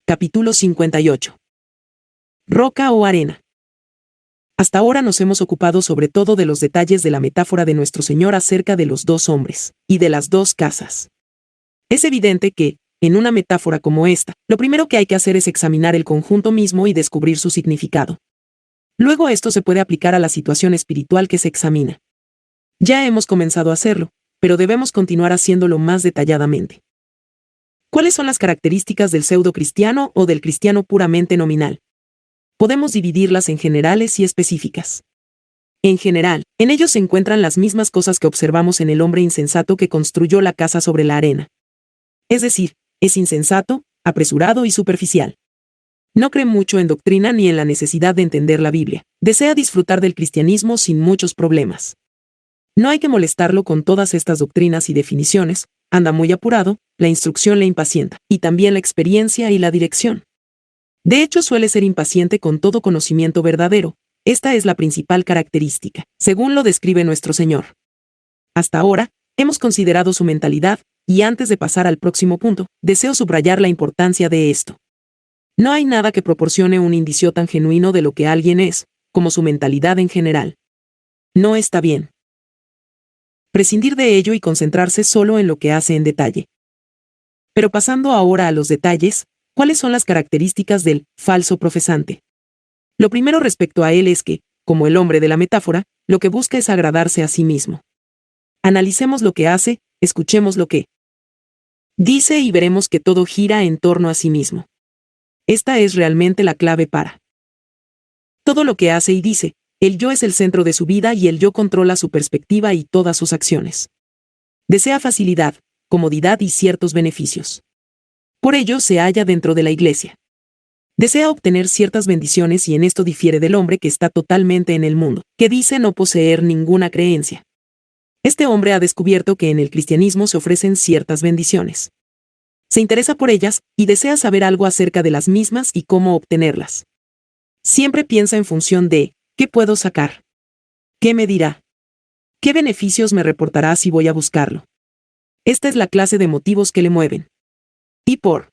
Capítulo 58. Roca o arena. Hasta ahora nos hemos ocupado sobre todo de los detalles de la metáfora de nuestro Señor acerca de los dos hombres y de las dos casas. Es evidente que, en una metáfora como esta, lo primero que hay que hacer es examinar el conjunto mismo y descubrir su significado. Luego esto se puede aplicar a la situación espiritual que se examina. Ya hemos comenzado a hacerlo, pero debemos continuar haciéndolo más detalladamente. ¿Cuáles son las características del pseudo-cristiano o del cristiano puramente nominal? Podemos dividirlas en generales y específicas. En general, en ellos se encuentran las mismas cosas que observamos en el hombre insensato que construyó la casa sobre la arena. Es decir, es insensato, apresurado y superficial. No cree mucho en doctrina ni en la necesidad de entender la Biblia. Desea disfrutar del cristianismo sin muchos problemas. No hay que molestarlo con todas estas doctrinas y definiciones, anda muy apurado, la instrucción le impacienta, y también la experiencia y la dirección. De hecho, suele ser impaciente con todo conocimiento verdadero. Esta es la principal característica, según lo describe nuestro Señor. Hasta ahora, hemos considerado su mentalidad, y antes de pasar al próximo punto, deseo subrayar la importancia de esto. No hay nada que proporcione un indicio tan genuino de lo que alguien es, como su mentalidad en general. No está bien prescindir de ello y concentrarse solo en lo que hace en detalle. Pero pasando ahora a los detalles, ¿cuáles son las características del falso profesante? Lo primero respecto a él es que, como el hombre de la metáfora, lo que busca es agradarse a sí mismo. Analicemos lo que hace, escuchemos lo que dice y veremos que todo gira en torno a sí mismo. Esta es realmente la clave para todo lo que hace y dice. El yo es el centro de su vida y el yo controla su perspectiva y todas sus acciones. Desea facilidad, comodidad y ciertos beneficios. Por ello se halla dentro de la iglesia. Desea obtener ciertas bendiciones y en esto difiere del hombre que está totalmente en el mundo, que dice no poseer ninguna creencia. Este hombre ha descubierto que en el cristianismo se ofrecen ciertas bendiciones. Se interesa por ellas y desea saber algo acerca de las mismas y cómo obtenerlas. Siempre piensa en función de ¿qué puedo sacar? ¿Qué me dirá? ¿Qué beneficios me reportará si voy a buscarlo? Esta es la clase de motivos que le mueven. Y por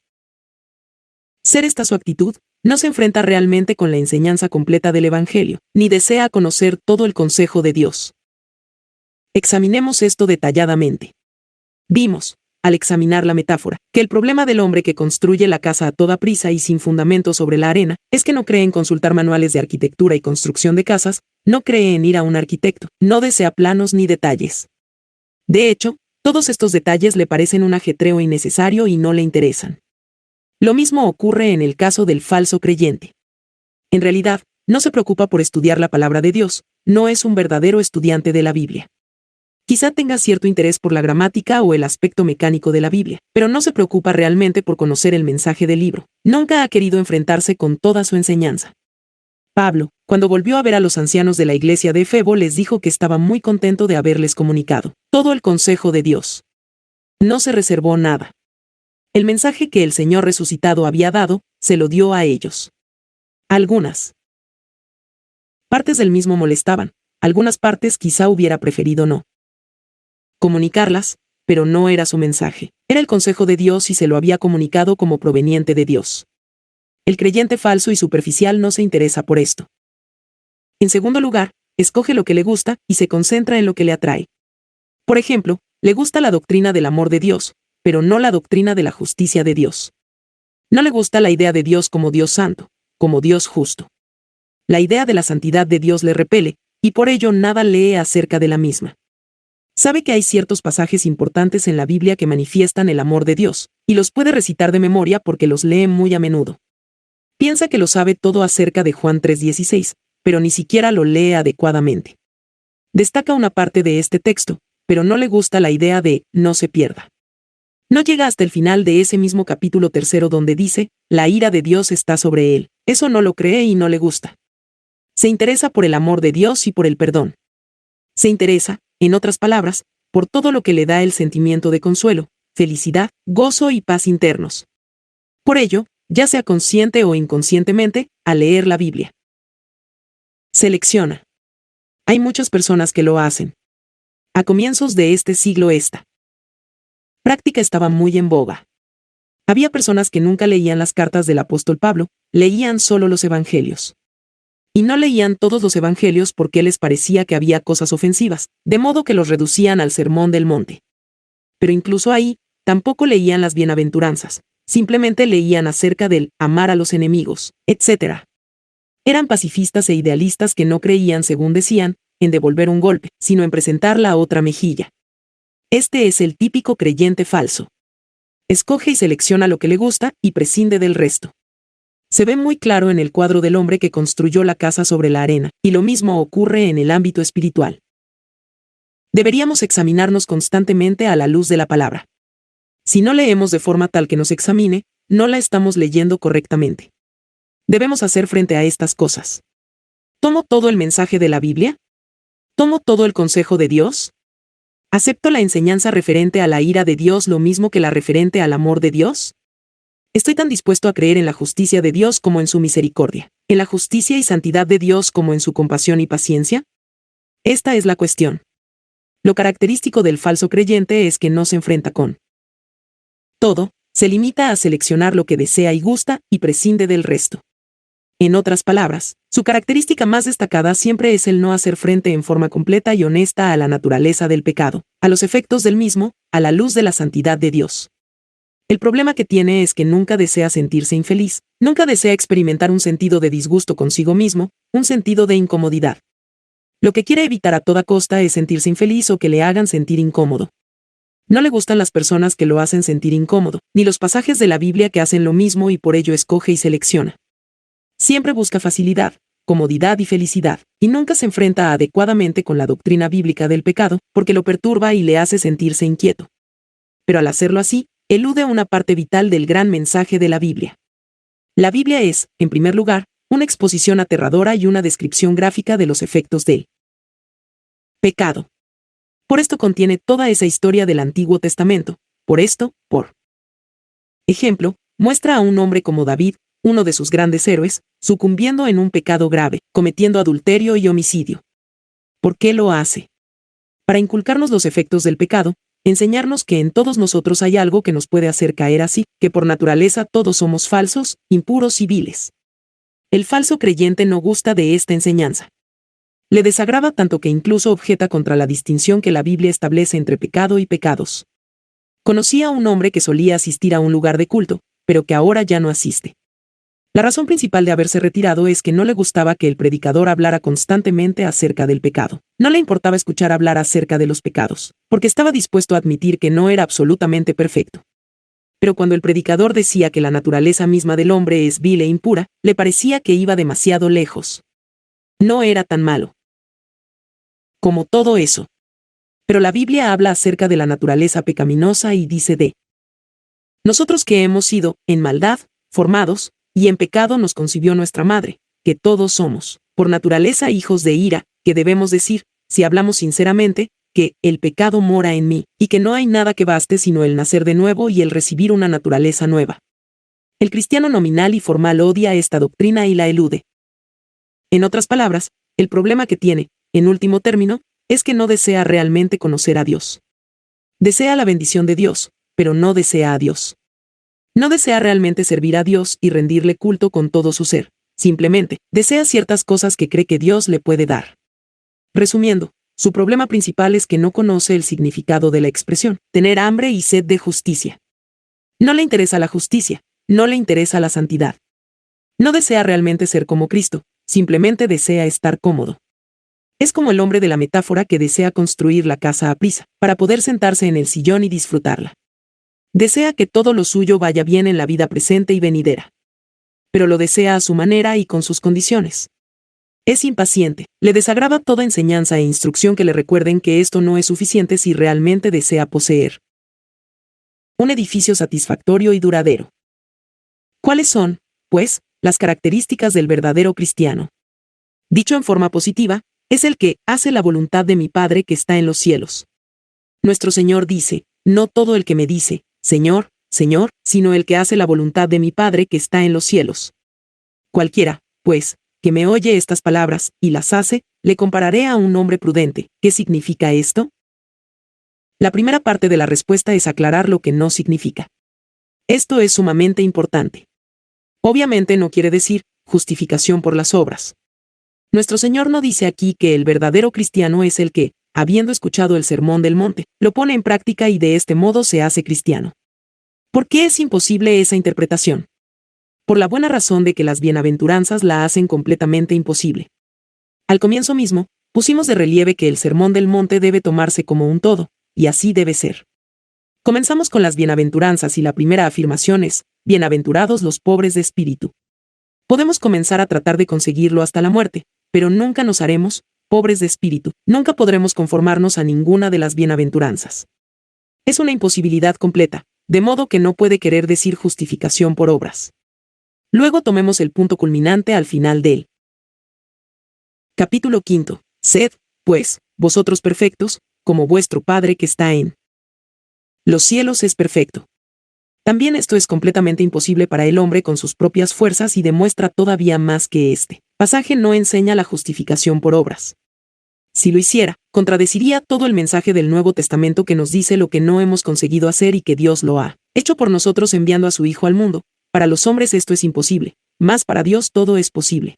ser esta su actitud, no se enfrenta realmente con la enseñanza completa del Evangelio, ni desea conocer todo el consejo de Dios. Examinemos esto detalladamente. Vimos, al examinar la metáfora, que el problema del hombre que construye la casa a toda prisa y sin fundamento sobre la arena, es que no cree en consultar manuales de arquitectura y construcción de casas, no cree en ir a un arquitecto, no desea planos ni detalles. De hecho, todos estos detalles le parecen un ajetreo innecesario y no le interesan. Lo mismo ocurre en el caso del falso creyente. En realidad, no se preocupa por estudiar la palabra de Dios, no es un verdadero estudiante de la Biblia. Quizá tenga cierto interés por la gramática o el aspecto mecánico de la Biblia, pero no se preocupa realmente por conocer el mensaje del libro. Nunca ha querido enfrentarse con toda su enseñanza. Pablo, cuando volvió a ver a los ancianos de la iglesia de Efebo, les dijo que estaba muy contento de haberles comunicado todo el consejo de Dios. No se reservó nada. El mensaje que el Señor resucitado había dado, se lo dio a ellos. Algunas partes del mismo molestaban, algunas partes quizá hubiera preferido no comunicarlas, pero no era su mensaje. Era el consejo de Dios y se lo había comunicado como proveniente de Dios. El creyente falso y superficial no se interesa por esto. En segundo lugar, escoge lo que le gusta y se concentra en lo que le atrae. Por ejemplo, le gusta la doctrina del amor de Dios, pero no la doctrina de la justicia de Dios. No le gusta la idea de Dios como Dios santo, como Dios justo. La idea de la santidad de Dios le repele, y por ello nada lee acerca de la misma. Sabe que hay ciertos pasajes importantes en la Biblia que manifiestan el amor de Dios, y los puede recitar de memoria porque los lee muy a menudo. Piensa que lo sabe todo acerca de Juan 3:16, pero ni siquiera lo lee adecuadamente. Destaca una parte de este texto, pero no le gusta la idea de no se pierda. No llega hasta el final de ese mismo capítulo 3 donde dice, la ira de Dios está sobre él. Eso no lo cree y no le gusta. Se interesa por el amor de Dios y por el perdón. Se interesa, en otras palabras, por todo lo que le da el sentimiento de consuelo, felicidad, gozo y paz internos. Por ello, ya sea consciente o inconscientemente, al leer la Biblia, selecciona. Hay muchas personas que lo hacen. A comienzos de este siglo esta práctica estaba muy en boga. Había personas que nunca leían las cartas del apóstol Pablo, leían solo los evangelios. Y no leían todos los evangelios porque les parecía que había cosas ofensivas, de modo que los reducían al sermón del monte. Pero incluso ahí, tampoco leían las bienaventuranzas, simplemente leían acerca del amar a los enemigos, etc. Eran pacifistas e idealistas que no creían, según decían, en devolver un golpe, sino en presentar la otra mejilla. Este es el típico creyente falso. Escoge y selecciona lo que le gusta y prescinde del resto. Se ve muy claro en el cuadro del hombre que construyó la casa sobre la arena, y lo mismo ocurre en el ámbito espiritual. Deberíamos examinarnos constantemente a la luz de la palabra. Si no leemos de forma tal que nos examine, no la estamos leyendo correctamente. Debemos hacer frente a estas cosas. ¿Tomo todo el mensaje de la Biblia? ¿Tomo todo el consejo de Dios? ¿Acepto la enseñanza referente a la ira de Dios lo mismo que la referente al amor de Dios? ¿Estoy tan dispuesto a creer en la justicia de Dios como en su misericordia, en la justicia y santidad de Dios como en su compasión y paciencia? Esta es la cuestión. Lo característico del falso creyente es que no se enfrenta con todo, se limita a seleccionar lo que desea y gusta y prescinde del resto. En otras palabras, su característica más destacada siempre es el no hacer frente en forma completa y honesta a la naturaleza del pecado, a los efectos del mismo, a la luz de la santidad de Dios. El problema que tiene es que nunca desea sentirse infeliz, nunca desea experimentar un sentido de disgusto consigo mismo, un sentido de incomodidad. Lo que quiere evitar a toda costa es sentirse infeliz o que le hagan sentir incómodo. No le gustan las personas que lo hacen sentir incómodo, ni los pasajes de la Biblia que hacen lo mismo y por ello escoge y selecciona. Siempre busca facilidad, comodidad y felicidad, y nunca se enfrenta adecuadamente con la doctrina bíblica del pecado, porque lo perturba y le hace sentirse inquieto. Pero al hacerlo así, elude una parte vital del gran mensaje de la Biblia. La Biblia es, en primer lugar, una exposición aterradora y una descripción gráfica de los efectos del pecado. Por esto contiene toda esa historia del Antiguo Testamento. Por ejemplo, muestra a un hombre como David, uno de sus grandes héroes, sucumbiendo en un pecado grave, cometiendo adulterio y homicidio. ¿Por qué lo hace? Para inculcarnos los efectos del pecado, enseñarnos que en todos nosotros hay algo que nos puede hacer caer así, que por naturaleza todos somos falsos, impuros y viles. El falso creyente no gusta de esta enseñanza. Le desagrada tanto que incluso objeta contra la distinción que la Biblia establece entre pecado y pecados. Conocí a un hombre que solía asistir a un lugar de culto, pero que ahora ya no asiste. La razón principal de haberse retirado es que no le gustaba que el predicador hablara constantemente acerca del pecado. No le importaba escuchar hablar acerca de los pecados, porque estaba dispuesto a admitir que no era absolutamente perfecto. Pero cuando el predicador decía que la naturaleza misma del hombre es vil e impura, le parecía que iba demasiado lejos. No era tan malo como todo eso. Pero la Biblia habla acerca de la naturaleza pecaminosa y dice de nosotros que hemos sido, en maldad, formados, y en pecado nos concibió nuestra madre, que todos somos, por naturaleza hijos de ira, que debemos decir, si hablamos sinceramente, que el pecado mora en mí, y que no hay nada que baste sino el nacer de nuevo y el recibir una naturaleza nueva. El cristiano nominal y formal odia esta doctrina y la elude. En otras palabras, el problema que tiene, en último término, es que no desea realmente conocer a Dios. Desea la bendición de Dios, pero no desea a Dios. No desea realmente servir a Dios y rendirle culto con todo su ser, simplemente, desea ciertas cosas que cree que Dios le puede dar. Resumiendo, su problema principal es que no conoce el significado de la expresión, tener hambre y sed de justicia. No le interesa la justicia, no le interesa la santidad. No desea realmente ser como Cristo, simplemente desea estar cómodo. Es como el hombre de la metáfora que desea construir la casa a prisa, para poder sentarse en el sillón y disfrutarla. Desea que todo lo suyo vaya bien en la vida presente y venidera. Pero lo desea a su manera y con sus condiciones. Es impaciente, le desagrada toda enseñanza e instrucción que le recuerden que esto no es suficiente si realmente desea poseer un edificio satisfactorio y duradero. ¿Cuáles son, pues, las características del verdadero cristiano? Dicho en forma positiva, es el que hace la voluntad de mi Padre que está en los cielos. Nuestro Señor dice, no todo el que me dice, Señor, Señor, sino el que hace la voluntad de mi Padre que está en los cielos. Cualquiera, pues, que me oye estas palabras y las hace, le compararé a un hombre prudente. ¿Qué significa esto? La primera parte de la respuesta es aclarar lo que no significa. Esto es sumamente importante. Obviamente no quiere decir justificación por las obras. Nuestro Señor no dice aquí que el verdadero cristiano es el que, habiendo escuchado el Sermón del Monte, lo pone en práctica y de este modo se hace cristiano. ¿Por qué es imposible esa interpretación? Por la buena razón de que las bienaventuranzas la hacen completamente imposible. Al comienzo mismo, pusimos de relieve que el Sermón del Monte debe tomarse como un todo, y así debe ser. Comenzamos con las bienaventuranzas y la primera afirmación es, bienaventurados los pobres de espíritu. Podemos comenzar a tratar de conseguirlo hasta la muerte, pero nunca nos haremos pobres de espíritu, nunca podremos conformarnos a ninguna de las bienaventuranzas. Es una imposibilidad completa, de modo que no puede querer decir justificación por obras. Luego tomemos el punto culminante al final del capítulo 5. Sed, pues, vosotros perfectos, como vuestro Padre que está en los cielos es perfecto. También esto es completamente imposible para el hombre con sus propias fuerzas y demuestra todavía más que este pasaje no enseña la justificación por obras. Si lo hiciera, contradeciría todo el mensaje del Nuevo Testamento que nos dice lo que no hemos conseguido hacer y que Dios lo ha hecho por nosotros enviando a su Hijo al mundo. Para los hombres esto es imposible, mas para Dios todo es posible.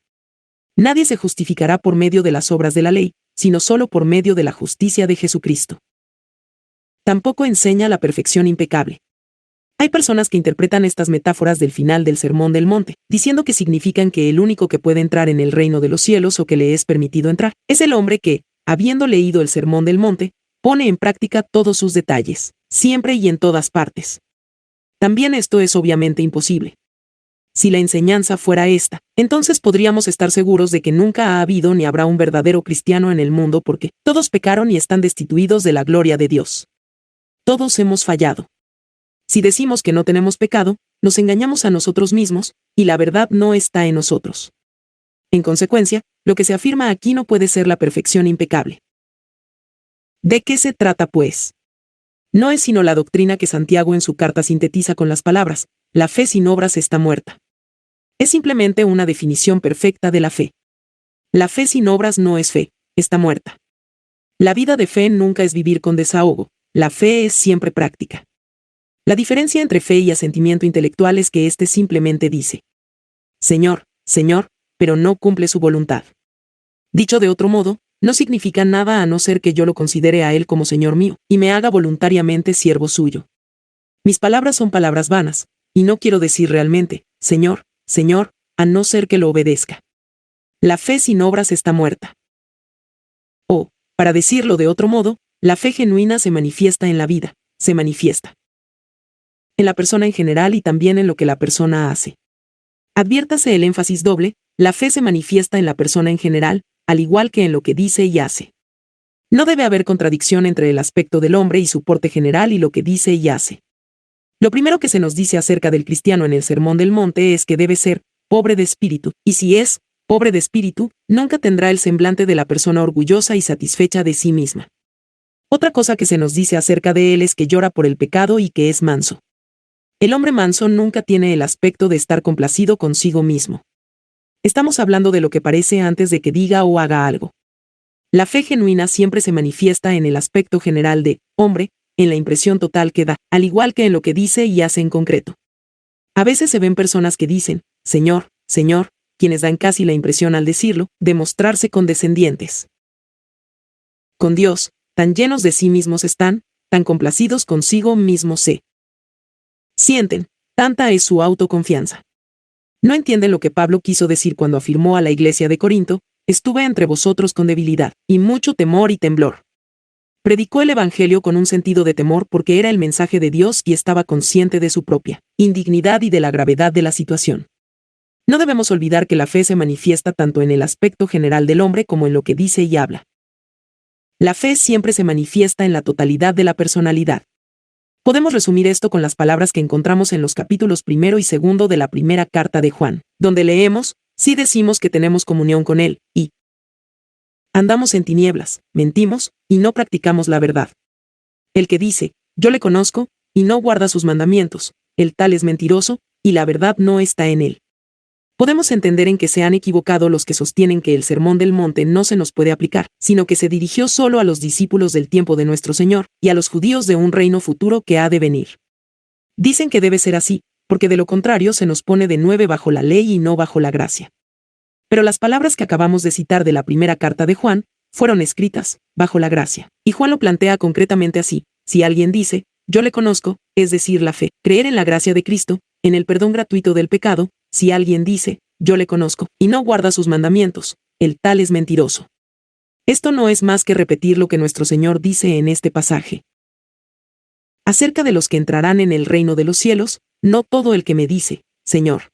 Nadie se justificará por medio de las obras de la ley, sino solo por medio de la justicia de Jesucristo. Tampoco enseña la perfección impecable. Hay personas que interpretan estas metáforas del final del Sermón del Monte, diciendo que significan que el único que puede entrar en el reino de los cielos o que le es permitido entrar, es el hombre que, habiendo leído el Sermón del Monte, pone en práctica todos sus detalles, siempre y en todas partes. También esto es obviamente imposible. Si la enseñanza fuera esta, entonces podríamos estar seguros de que nunca ha habido ni habrá un verdadero cristiano en el mundo porque todos pecaron y están destituidos de la gloria de Dios. Todos hemos fallado. Si decimos que no tenemos pecado, nos engañamos a nosotros mismos, y la verdad no está en nosotros. En consecuencia, lo que se afirma aquí no puede ser la perfección impecable. ¿De qué se trata, pues? No es sino la doctrina que Santiago en su carta sintetiza con las palabras, la fe sin obras está muerta. Es simplemente una definición perfecta de la fe. La fe sin obras no es fe, está muerta. La vida de fe nunca es vivir con desahogo, la fe es siempre práctica. La diferencia entre fe y asentimiento intelectual es que éste simplemente dice, Señor, Señor, pero no cumple su voluntad. Dicho de otro modo, no significa nada a no ser que yo lo considere a Él como Señor mío, y me haga voluntariamente siervo suyo. Mis palabras son palabras vanas, y no quiero decir realmente, Señor, Señor, a no ser que lo obedezca. La fe sin obras está muerta. O, para decirlo de otro modo, la fe genuina se manifiesta en la vida, se manifiesta en la persona en general y también en lo que la persona hace. Adviértase el énfasis doble, la fe se manifiesta en la persona en general, al igual que en lo que dice y hace. No debe haber contradicción entre el aspecto del hombre y su porte general y lo que dice y hace. Lo primero que se nos dice acerca del cristiano en el Sermón del Monte es que debe ser pobre de espíritu, y si es pobre de espíritu, nunca tendrá el semblante de la persona orgullosa y satisfecha de sí misma. Otra cosa que se nos dice acerca de él es que llora por el pecado y que es manso. El hombre manso nunca tiene el aspecto de estar complacido consigo mismo. Estamos hablando de lo que parece antes de que diga o haga algo. La fe genuina siempre se manifiesta en el aspecto general de hombre, en la impresión total que da, al igual que en lo que dice y hace en concreto. A veces se ven personas que dicen, Señor, Señor, quienes dan casi la impresión al decirlo, de mostrarse condescendientes con Dios, tan llenos de sí mismos están, tan complacidos consigo mismos se sienten, tanta es su autoconfianza. No entienden lo que Pablo quiso decir cuando afirmó a la iglesia de Corinto, estuve entre vosotros con debilidad, y mucho temor y temblor. Predicó el Evangelio con un sentido de temor porque era el mensaje de Dios y estaba consciente de su propia indignidad y de la gravedad de la situación. No debemos olvidar que la fe se manifiesta tanto en el aspecto general del hombre como en lo que dice y habla. La fe siempre se manifiesta en la totalidad de la personalidad. Podemos resumir esto con las palabras que encontramos en los capítulos 1 y 2 de la primera carta de Juan, donde leemos, si decimos que tenemos comunión con Él, y andamos en tinieblas, mentimos, y no practicamos la verdad. El que dice, yo le conozco, y no guarda sus mandamientos, el tal es mentiroso, y la verdad no está en él. Podemos entender en que se han equivocado los que sostienen que el Sermón del Monte no se nos puede aplicar, sino que se dirigió solo a los discípulos del tiempo de nuestro Señor, y a los judíos de un reino futuro que ha de venir. Dicen que debe ser así, porque de lo contrario se nos pone de nuevo bajo la ley y no bajo la gracia. Pero las palabras que acabamos de citar de la primera carta de Juan fueron escritas bajo la gracia. Y Juan lo plantea concretamente así: si alguien dice, yo le conozco, es decir, la fe, creer en la gracia de Cristo, en el perdón gratuito del pecado, si alguien dice, yo le conozco, y no guarda sus mandamientos, el tal es mentiroso. Esto no es más que repetir lo que nuestro Señor dice en este pasaje. Acerca de los que entrarán en el reino de los cielos, no todo el que me dice, Señor,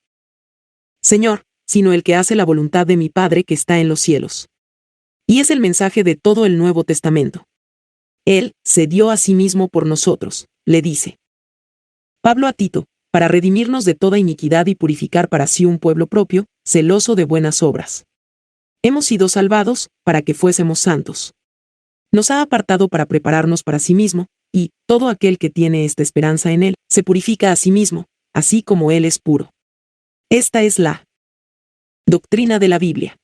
Señor, sino el que hace la voluntad de mi Padre que está en los cielos. Y es el mensaje de todo el Nuevo Testamento. Él se dio a sí mismo por nosotros, le dice Pablo a Tito, para redimirnos de toda iniquidad y purificar para sí un pueblo propio, celoso de buenas obras. Hemos sido salvados, para que fuésemos santos. Nos ha apartado para prepararnos para sí mismo, y todo aquel que tiene esta esperanza en Él, se purifica a sí mismo, así como Él es puro. Esta es la doctrina de la Biblia.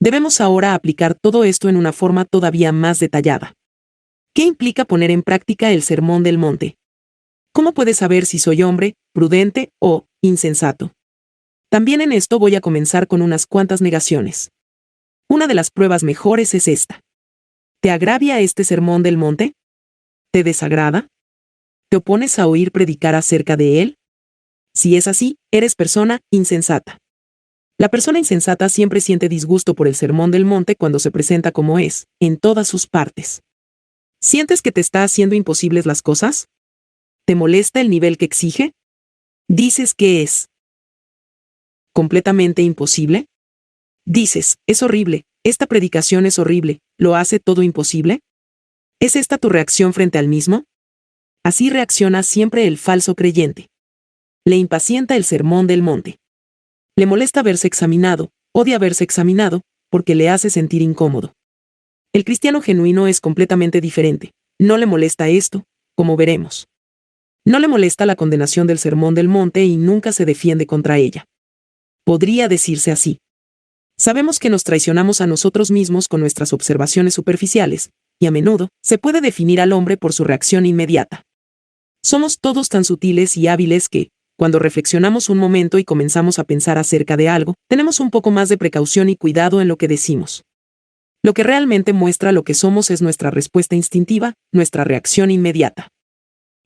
Debemos ahora aplicar todo esto en una forma todavía más detallada. ¿Qué implica poner en práctica el Sermón del Monte? ¿Cómo puedes saber si soy hombre, prudente o insensato? También en esto voy a comenzar con unas cuantas negaciones. Una de las pruebas mejores es esta. ¿Te agravia este Sermón del Monte? ¿Te desagrada? ¿Te opones a oír predicar acerca de él? Si es así, eres persona insensata. La persona insensata siempre siente disgusto por el Sermón del Monte cuando se presenta como es, en todas sus partes. ¿Sientes que te está haciendo imposibles las cosas? ¿Te molesta el nivel que exige? ¿Dices que es completamente imposible? Dices, es horrible, esta predicación es horrible, ¿lo hace todo imposible? ¿Es esta tu reacción frente al mismo? Así reacciona siempre el falso creyente. Le impacienta el Sermón del Monte. Le molesta verse examinado, odia verse examinado, porque le hace sentir incómodo. El cristiano genuino es completamente diferente. No le molesta esto, como veremos. No le molesta la condenación del Sermón del Monte y nunca se defiende contra ella. Podría decirse así. Sabemos que nos traicionamos a nosotros mismos con nuestras observaciones superficiales, y a menudo se puede definir al hombre por su reacción inmediata. Somos todos tan sutiles y hábiles que, cuando reflexionamos un momento y comenzamos a pensar acerca de algo, tenemos un poco más de precaución y cuidado en lo que decimos. Lo que realmente muestra lo que somos es nuestra respuesta instintiva, nuestra reacción inmediata.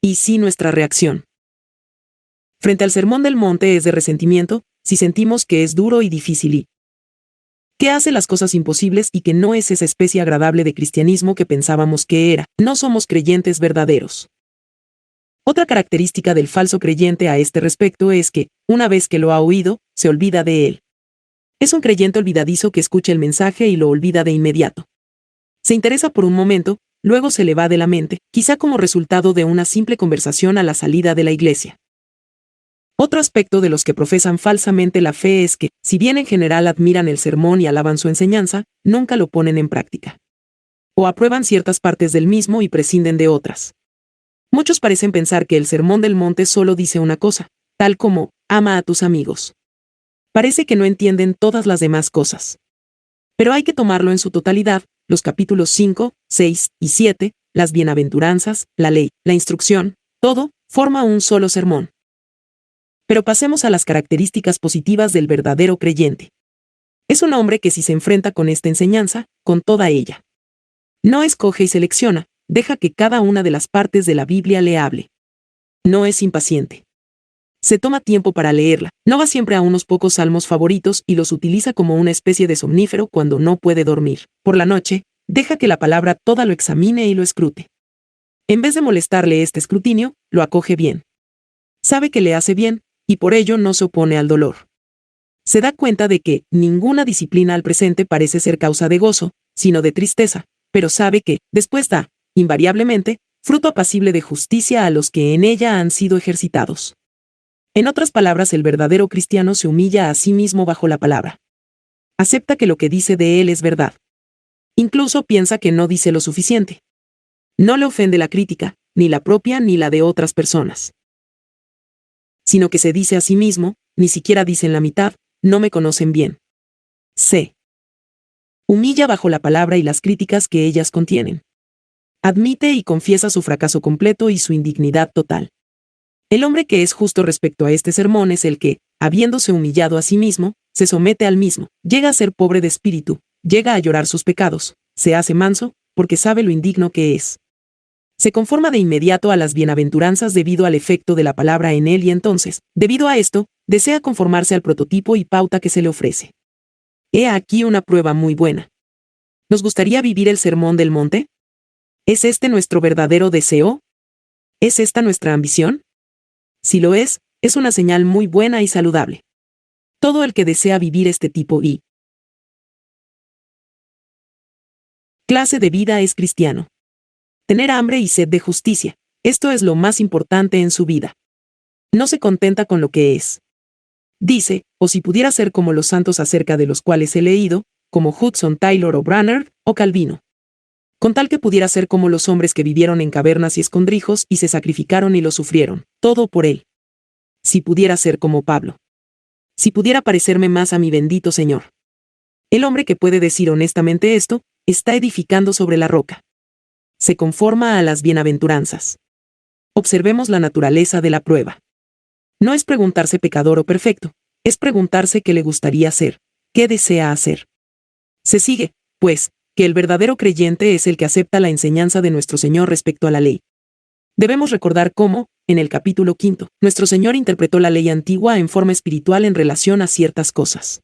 Y sí, nuestra reacción frente al Sermón del Monte es de resentimiento, si sentimos que es duro y difícil y que hace las cosas imposibles y que no es esa especie agradable de cristianismo que pensábamos que era. No somos creyentes verdaderos. Otra característica del falso creyente a este respecto es que, una vez que lo ha oído, se olvida de él. Es un creyente olvidadizo que escucha el mensaje y lo olvida de inmediato. Se interesa por un momento, luego se le va de la mente, quizá como resultado de una simple conversación a la salida de la iglesia. Otro aspecto de los que profesan falsamente la fe es que, si bien en general admiran el sermón y alaban su enseñanza, nunca lo ponen en práctica. O aprueban ciertas partes del mismo y prescinden de otras. Muchos parecen pensar que el Sermón del Monte solo dice una cosa, tal como, ama a tus amigos. Parece que no entienden todas las demás cosas. Pero hay que tomarlo en su totalidad, los capítulos 5, 6 y 7, las bienaventuranzas, la ley, la instrucción, todo, forma un solo sermón. Pero pasemos a las características positivas del verdadero creyente. Es un hombre que si se enfrenta con esta enseñanza, con toda ella, no escoge y selecciona, deja que cada una de las partes de la Biblia le hable. No es impaciente. Se toma tiempo para leerla, no va siempre a unos pocos salmos favoritos y los utiliza como una especie de somnífero cuando no puede dormir. Por la noche, deja que la palabra toda lo examine y lo escrute. En vez de molestarle este escrutinio, lo acoge bien. Sabe que le hace bien, y por ello no se opone al dolor. Se da cuenta de que ninguna disciplina al presente parece ser causa de gozo, sino de tristeza, pero sabe que, después da, invariablemente, fruto apacible de justicia a los que en ella han sido ejercitados. En otras palabras, el verdadero cristiano se humilla a sí mismo bajo la palabra. Acepta que lo que dice de él es verdad. Incluso piensa que no dice lo suficiente. No le ofende la crítica, ni la propia ni la de otras personas. Sino que se dice a sí mismo, ni siquiera dicen la mitad, no me conocen bien. Se humilla bajo la palabra y las críticas que ellas contienen. Admite y confiesa su fracaso completo y su indignidad total. El hombre que es justo respecto a este sermón es el que, habiéndose humillado a sí mismo, se somete al mismo, llega a ser pobre de espíritu, llega a llorar sus pecados, se hace manso, porque sabe lo indigno que es. Se conforma de inmediato a las bienaventuranzas debido al efecto de la palabra en él y entonces, debido a esto, desea conformarse al prototipo y pauta que se le ofrece. He aquí una prueba muy buena. ¿Nos gustaría vivir el sermón del monte? ¿Es este nuestro verdadero deseo? ¿Es esta nuestra ambición? Si lo es una señal muy buena y saludable. Todo el que desea vivir este tipo y clase de vida es cristiano. Tener hambre y sed de justicia, esto es lo más importante en su vida. No se contenta con lo que es. Dice, o si pudiera ser como los santos acerca de los cuales he leído, como Hudson Taylor o Branner, o Calvino. Con tal que pudiera ser como los hombres que vivieron en cavernas y escondrijos y se sacrificaron y lo sufrieron, todo por él. Si pudiera ser como Pablo. Si pudiera parecerme más a mi bendito Señor. El hombre que puede decir honestamente esto, está edificando sobre la roca. Se conforma a las bienaventuranzas. Observemos la naturaleza de la prueba. No es preguntarse pecador o perfecto, es preguntarse qué le gustaría hacer, qué desea hacer. Se sigue, pues, que el verdadero creyente es el que acepta la enseñanza de nuestro Señor respecto a la ley. Debemos recordar cómo, en el capítulo 5, nuestro Señor interpretó la ley antigua en forma espiritual en relación a ciertas cosas.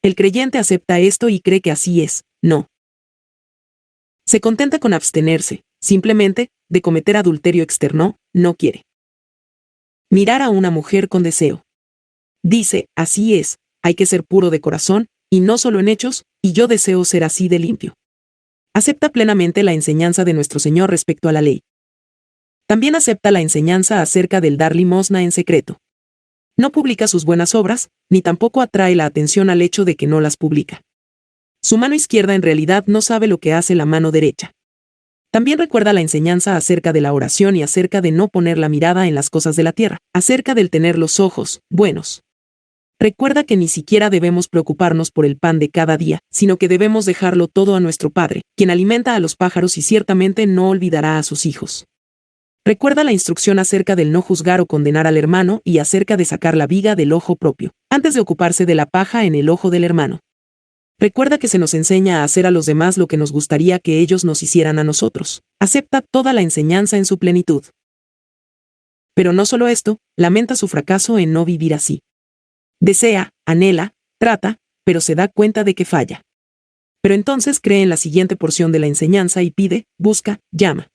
El creyente acepta esto y cree que así es, no. Se contenta con abstenerse, simplemente, de cometer adulterio externo, no quiere. Mirar a una mujer con deseo. Dice, así es, hay que ser puro de corazón, y no solo en hechos, y yo deseo ser así de limpio. Acepta plenamente la enseñanza de nuestro Señor respecto a la ley. También acepta la enseñanza acerca del dar limosna en secreto. No publica sus buenas obras, ni tampoco atrae la atención al hecho de que no las publica. Su mano izquierda en realidad no sabe lo que hace la mano derecha. También recuerda la enseñanza acerca de la oración y acerca de no poner la mirada en las cosas de la tierra, acerca del tener los ojos buenos. Recuerda que ni siquiera debemos preocuparnos por el pan de cada día, sino que debemos dejarlo todo a nuestro Padre, quien alimenta a los pájaros y ciertamente no olvidará a sus hijos. Recuerda la instrucción acerca del no juzgar o condenar al hermano y acerca de sacar la viga del ojo propio, antes de ocuparse de la paja en el ojo del hermano. Recuerda que se nos enseña a hacer a los demás lo que nos gustaría que ellos nos hicieran a nosotros. Acepta toda la enseñanza en su plenitud. Pero no solo esto, lamenta su fracaso en no vivir así. Desea, anhela, trata, pero se da cuenta de que falla. Pero entonces cree en la siguiente porción de la enseñanza y pide, busca, llama.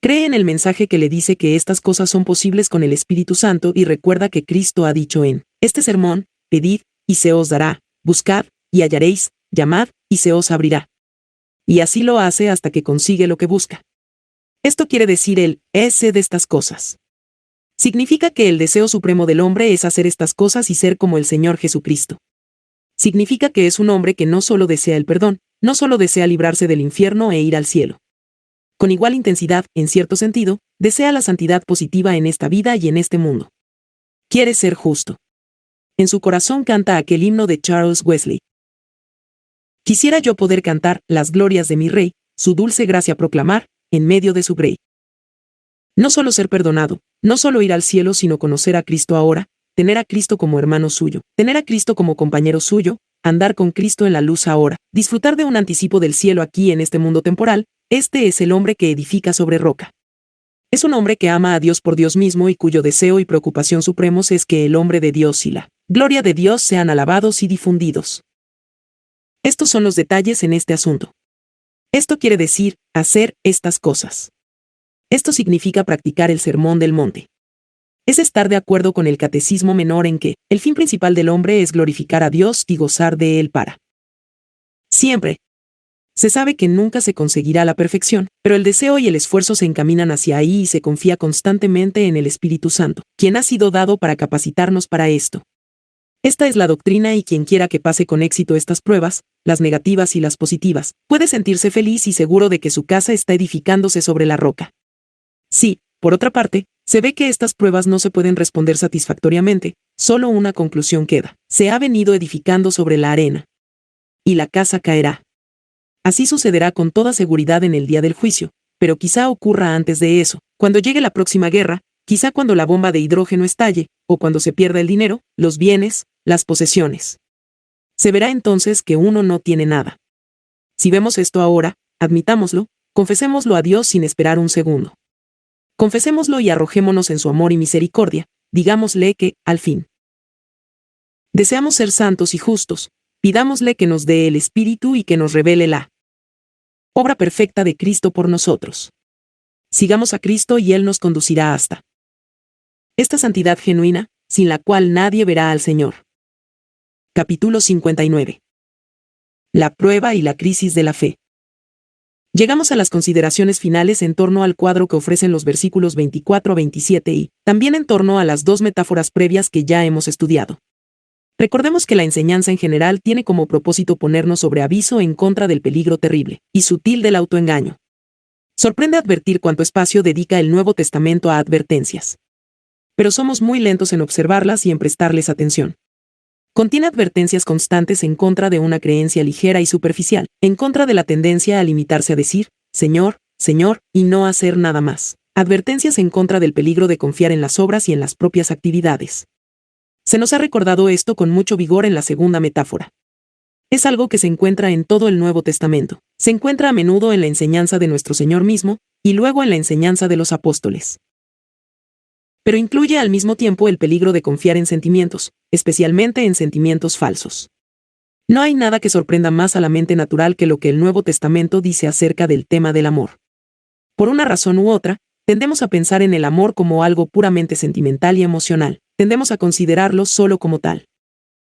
Cree en el mensaje que le dice que estas cosas son posibles con el Espíritu Santo y recuerda que Cristo ha dicho en este sermón, pedid, y se os dará, buscad, y hallaréis, llamad, y se os abrirá. Y así lo hace hasta que consigue lo que busca. Esto quiere decir el ese de estas cosas. Significa que el deseo supremo del hombre es hacer estas cosas y ser como el Señor Jesucristo. Significa que es un hombre que no solo desea el perdón, no solo desea librarse del infierno e ir al cielo. Con igual intensidad, en cierto sentido, desea la santidad positiva en esta vida y en este mundo. Quiere ser justo. En su corazón canta aquel himno de Charles Wesley. Quisiera yo poder cantar las glorias de mi Rey, su dulce gracia proclamar, en medio de su grey. No solo ser perdonado, no solo ir al cielo sino conocer a Cristo ahora, tener a Cristo como hermano suyo, tener a Cristo como compañero suyo, andar con Cristo en la luz ahora, disfrutar de un anticipo del cielo aquí en este mundo temporal, este es el hombre que edifica sobre roca. Es un hombre que ama a Dios por Dios mismo y cuyo deseo y preocupación supremos es que el hombre de Dios y la gloria de Dios sean alabados y difundidos. Estos son los detalles en este asunto. Esto quiere decir, hacer estas cosas. Esto significa practicar el sermón del monte. Es estar de acuerdo con el catecismo menor en que, el fin principal del hombre es glorificar a Dios y gozar de él para siempre. Se sabe que nunca se conseguirá la perfección, pero el deseo y el esfuerzo se encaminan hacia ahí y se confía constantemente en el Espíritu Santo, quien ha sido dado para capacitarnos para esto. Esta es la doctrina y quien quiera que pase con éxito estas pruebas, las negativas y las positivas, puede sentirse feliz y seguro de que su casa está edificándose sobre la roca. Sí, por otra parte, se ve que estas pruebas no se pueden responder satisfactoriamente, solo una conclusión queda. Se ha venido edificando sobre la arena. Y la casa caerá. Así sucederá con toda seguridad en el día del juicio, pero quizá ocurra antes de eso, cuando llegue la próxima guerra, quizá cuando la bomba de hidrógeno estalle, o cuando se pierda el dinero, los bienes, las posesiones. Se verá entonces que uno no tiene nada. Si vemos esto ahora, admitámoslo, confesémoslo a Dios sin esperar un segundo. Confesémoslo y arrojémonos en su amor y misericordia, digámosle que, al fin, deseamos ser santos y justos, pidámosle que nos dé el Espíritu y que nos revele la obra perfecta de Cristo por nosotros. Sigamos a Cristo y Él nos conducirá hasta esta santidad genuina, sin la cual nadie verá al Señor. Capítulo 59. La prueba y la crisis de la fe. Llegamos a las consideraciones finales en torno al cuadro que ofrecen los versículos 24 a 27 y, también en torno a las dos metáforas previas que ya hemos estudiado. Recordemos que la enseñanza en general tiene como propósito ponernos sobre aviso en contra del peligro terrible y sutil del autoengaño. Sorprende advertir cuánto espacio dedica el Nuevo Testamento a advertencias. Pero somos muy lentos en observarlas y en prestarles atención. Contiene advertencias constantes en contra de una creencia ligera y superficial, en contra de la tendencia a limitarse a decir, Señor, Señor, y no hacer nada más. Advertencias en contra del peligro de confiar en las obras y en las propias actividades. Se nos ha recordado esto con mucho vigor en la segunda metáfora. Es algo que se encuentra en todo el Nuevo Testamento. Se encuentra a menudo en la enseñanza de nuestro Señor mismo, y luego en la enseñanza de los apóstoles. Pero incluye al mismo tiempo el peligro de confiar en sentimientos, especialmente en sentimientos falsos. No hay nada que sorprenda más a la mente natural que lo que el Nuevo Testamento dice acerca del tema del amor. Por una razón u otra, tendemos a pensar en el amor como algo puramente sentimental y emocional, tendemos a considerarlo solo como tal.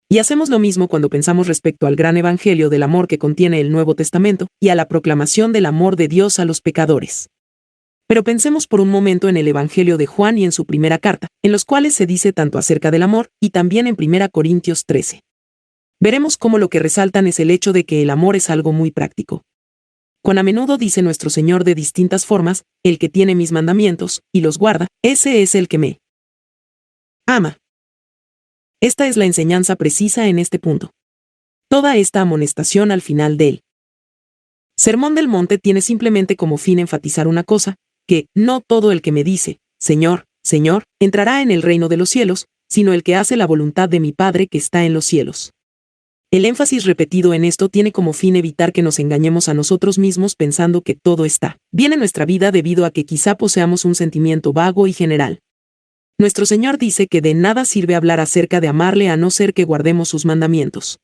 Y hacemos lo mismo cuando pensamos respecto al gran evangelio del amor que contiene el Nuevo Testamento, y a la proclamación del amor de Dios a los pecadores. Pero pensemos por un momento en el Evangelio de Juan y en su primera carta, en los cuales se dice tanto acerca del amor, y también en 1 Corintios 13. Veremos cómo lo que resaltan es el hecho de que el amor es algo muy práctico. Cuán a menudo dice nuestro Señor de distintas formas, el que tiene mis mandamientos, y los guarda, ese es el que me ama. Esta es la enseñanza precisa en este punto. Toda esta amonestación al final del Sermón del Monte tiene simplemente como fin enfatizar una cosa, que no todo el que me dice, Señor, Señor, entrará en el reino de los cielos, sino el que hace la voluntad de mi Padre que está en los cielos. El énfasis repetido en esto tiene como fin evitar que nos engañemos a nosotros mismos pensando que todo está bien en nuestra vida debido a que quizá poseamos un sentimiento vago y general. Nuestro Señor dice que de nada sirve hablar acerca de amarle a no ser que guardemos sus mandamientos.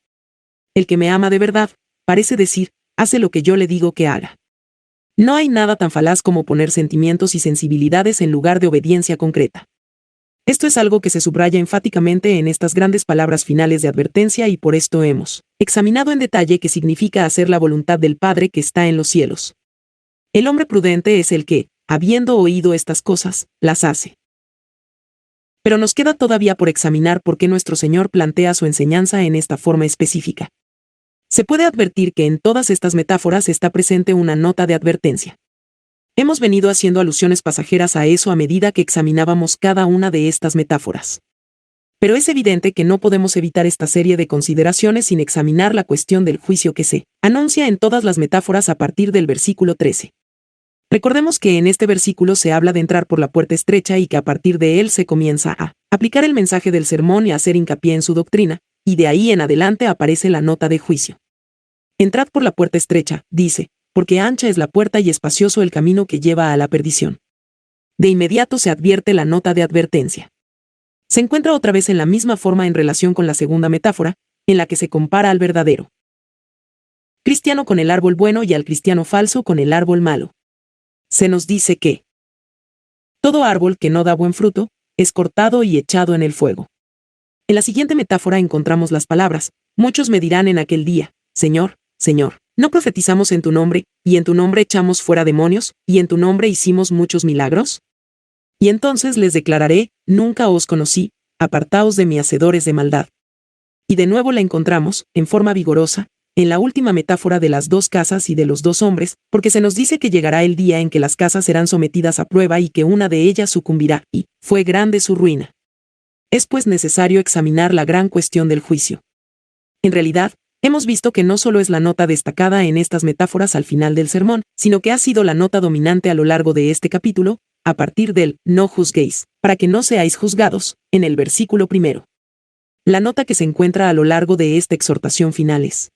El que me ama de verdad, parece decir, hace lo que yo le digo que haga. No hay nada tan falaz como poner sentimientos y sensibilidades en lugar de obediencia concreta. Esto es algo que se subraya enfáticamente en estas grandes palabras finales de advertencia y por esto hemos examinado en detalle qué significa hacer la voluntad del Padre que está en los cielos. El hombre prudente es el que, habiendo oído estas cosas, las hace. Pero nos queda todavía por examinar por qué nuestro Señor plantea su enseñanza en esta forma específica. Se puede advertir que en todas estas metáforas está presente una nota de advertencia. Hemos venido haciendo alusiones pasajeras a eso a medida que examinábamos cada una de estas metáforas. Pero es evidente que no podemos evitar esta serie de consideraciones sin examinar la cuestión del juicio que se anuncia en todas las metáforas a partir del versículo 13. Recordemos que en este versículo se habla de entrar por la puerta estrecha y que a partir de él se comienza a aplicar el mensaje del sermón y a hacer hincapié en su doctrina, y de ahí en adelante aparece la nota de juicio. Entrad por la puerta estrecha, dice, porque ancha es la puerta y espacioso el camino que lleva a la perdición. De inmediato se advierte la nota de advertencia. Se encuentra otra vez en la misma forma en relación con la segunda metáfora, en la que se compara al verdadero cristiano con el árbol bueno y al cristiano falso con el árbol malo. Se nos dice que todo árbol que no da buen fruto, es cortado y echado en el fuego. En la siguiente metáfora encontramos las palabras, muchos me dirán en aquel día, Señor, Señor, ¿no profetizamos en tu nombre, y en tu nombre echamos fuera demonios, y en tu nombre hicimos muchos milagros? Y entonces les declararé, nunca os conocí, apartaos de mí hacedores de maldad. Y de nuevo la encontramos, en forma vigorosa, en la última metáfora de las dos casas y de los dos hombres, porque se nos dice que llegará el día en que las casas serán sometidas a prueba y que una de ellas sucumbirá, y fue grande su ruina. Es pues necesario examinar la gran cuestión del juicio. En realidad, hemos visto que no solo es la nota destacada en estas metáforas al final del sermón, sino que ha sido la nota dominante a lo largo de este capítulo, a partir del no juzguéis, para que no seáis juzgados, en el versículo 1. La nota que se encuentra a lo largo de esta exhortación final es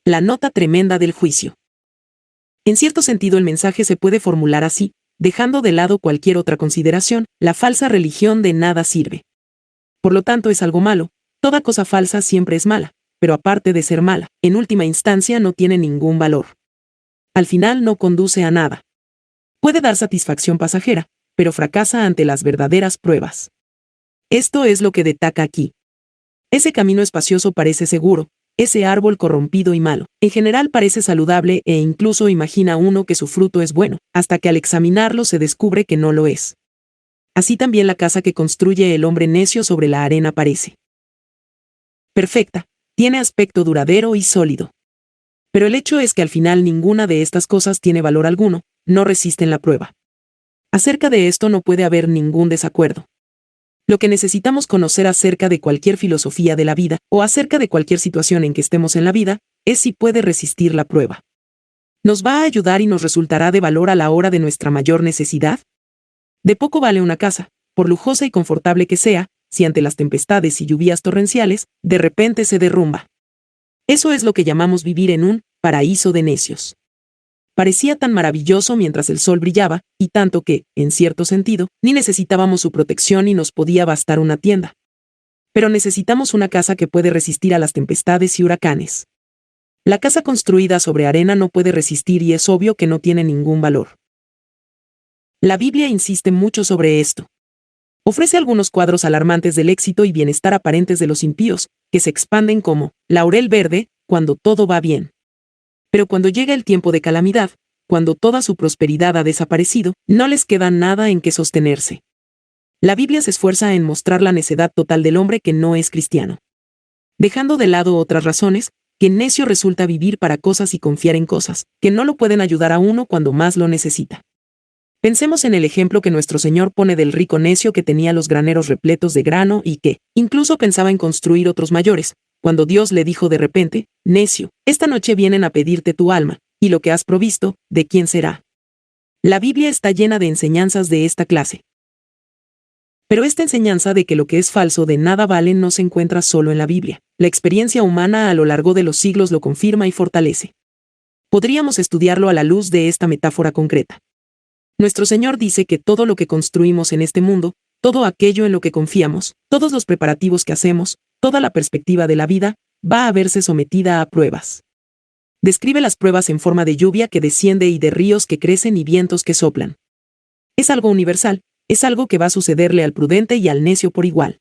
la nota tremenda del juicio. En cierto sentido, el mensaje se puede formular así, dejando de lado cualquier otra consideración: la falsa religión de nada sirve. Por lo tanto, es algo malo. Toda cosa falsa siempre es mala, pero aparte de ser mala, en última instancia no tiene ningún valor. Al final no conduce a nada. Puede dar satisfacción pasajera, pero fracasa ante las verdaderas pruebas. Esto es lo que destaca aquí. Ese camino espacioso parece seguro, ese árbol corrompido y malo, en general parece saludable e incluso imagina uno que su fruto es bueno, hasta que al examinarlo se descubre que no lo es. Así también la casa que construye el hombre necio sobre la arena parece perfecta, tiene aspecto duradero y sólido. Pero el hecho es que al final ninguna de estas cosas tiene valor alguno, no resisten la prueba. Acerca de esto no puede haber ningún desacuerdo. Lo que necesitamos conocer acerca de cualquier filosofía de la vida, o acerca de cualquier situación en que estemos en la vida, es si puede resistir la prueba. ¿Nos va a ayudar y nos resultará de valor a la hora de nuestra mayor necesidad? De poco vale una casa, por lujosa y confortable que sea, si ante las tempestades y lluvias torrenciales, de repente se derrumba. Eso es lo que llamamos vivir en un paraíso de necios. Parecía tan maravilloso mientras el sol brillaba, y tanto que, en cierto sentido, ni necesitábamos su protección y nos podía bastar una tienda. Pero necesitamos una casa que puede resistir a las tempestades y huracanes. La casa construida sobre arena no puede resistir y es obvio que no tiene ningún valor. La Biblia insiste mucho sobre esto. Ofrece algunos cuadros alarmantes del éxito y bienestar aparentes de los impíos, que se expanden como laurel verde, cuando todo va bien. Pero cuando llega el tiempo de calamidad, cuando toda su prosperidad ha desaparecido, no les queda nada en que sostenerse. La Biblia se esfuerza en mostrar la necedad total del hombre que no es cristiano. Dejando de lado otras razones, que necio resulta vivir para cosas y confiar en cosas, que no lo pueden ayudar a uno cuando más lo necesita. Pensemos en el ejemplo que nuestro Señor pone del rico necio que tenía los graneros repletos de grano y que, incluso pensaba en construir otros mayores, cuando Dios le dijo de repente: necio, esta noche vienen a pedirte tu alma, y lo que has provisto, ¿de quién será? La Biblia está llena de enseñanzas de esta clase. Pero esta enseñanza de que lo que es falso de nada vale no se encuentra solo en la Biblia. La experiencia humana a lo largo de los siglos lo confirma y fortalece. Podríamos estudiarlo a la luz de esta metáfora concreta. Nuestro Señor dice que todo lo que construimos en este mundo, todo aquello en lo que confiamos, todos los preparativos que hacemos, toda la perspectiva de la vida, va a verse sometida a pruebas. Describe las pruebas en forma de lluvia que desciende y de ríos que crecen y vientos que soplan. Es algo universal, es algo que va a sucederle al prudente y al necio por igual.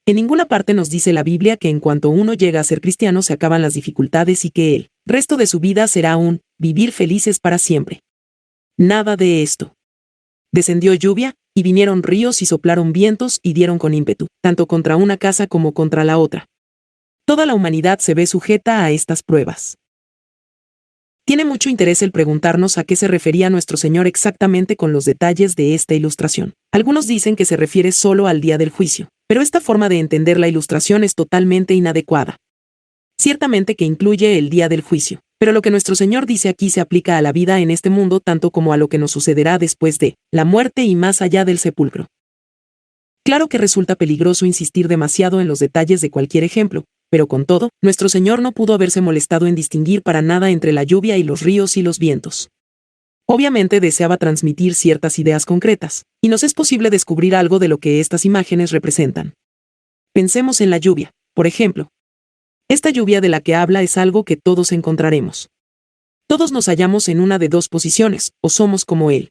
En ninguna parte nos dice la Biblia que en cuanto uno llega a ser cristiano se acaban las dificultades y que el resto de su vida será un vivir felices para siempre. Nada de esto. Descendió lluvia, y vinieron ríos y soplaron vientos y dieron con ímpetu, tanto contra una casa como contra la otra. Toda la humanidad se ve sujeta a estas pruebas. Tiene mucho interés el preguntarnos a qué se refería nuestro Señor exactamente con los detalles de esta ilustración. Algunos dicen que se refiere solo al día del juicio, pero esta forma de entender la ilustración es totalmente inadecuada. Ciertamente que incluye el día del juicio, pero lo que nuestro Señor dice aquí se aplica a la vida en este mundo tanto como a lo que nos sucederá después de la muerte y más allá del sepulcro. Claro que resulta peligroso insistir demasiado en los detalles de cualquier ejemplo, pero con todo, nuestro Señor no pudo haberse molestado en distinguir para nada entre la lluvia y los ríos y los vientos. Obviamente deseaba transmitir ciertas ideas concretas, y nos es posible descubrir algo de lo que estas imágenes representan. Pensemos en la lluvia, por ejemplo. Esta lluvia de la que habla es algo que todos encontraremos. Todos nos hallamos en una de dos posiciones, o somos como él,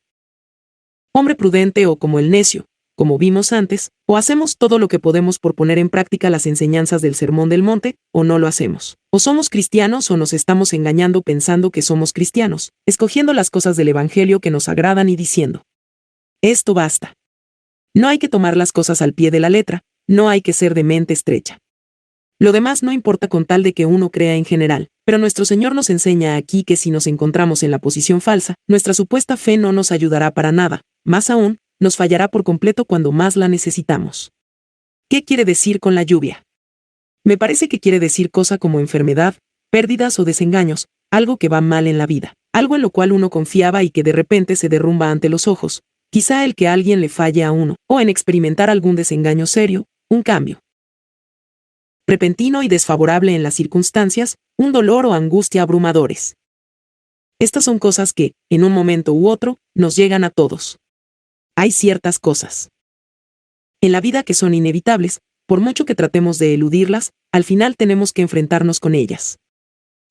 hombre prudente, o como el necio, como vimos antes, o hacemos todo lo que podemos por poner en práctica las enseñanzas del Sermón del Monte, o no lo hacemos. O somos cristianos o nos estamos engañando pensando que somos cristianos, escogiendo las cosas del Evangelio que nos agradan y diciendo: esto basta. No hay que tomar las cosas al pie de la letra, no hay que ser de mente estrecha. Lo demás no importa con tal de que uno crea en general, pero nuestro Señor nos enseña aquí que si nos encontramos en la posición falsa, nuestra supuesta fe no nos ayudará para nada, más aún, nos fallará por completo cuando más la necesitamos. ¿Qué quiere decir con la lluvia? Me parece que quiere decir cosa como enfermedad, pérdidas o desengaños, algo que va mal en la vida. algo en lo cual uno confiaba y que de repente se derrumba ante los ojos, quizá el que alguien le falle a uno, o en experimentar algún desengaño serio, un cambio repentino y desfavorable en las circunstancias, un dolor o angustia abrumadores. Estas son cosas que, en un momento u otro, nos llegan a todos. Hay ciertas cosas en la vida que son inevitables, por mucho que tratemos de eludirlas, al final tenemos que enfrentarnos con ellas.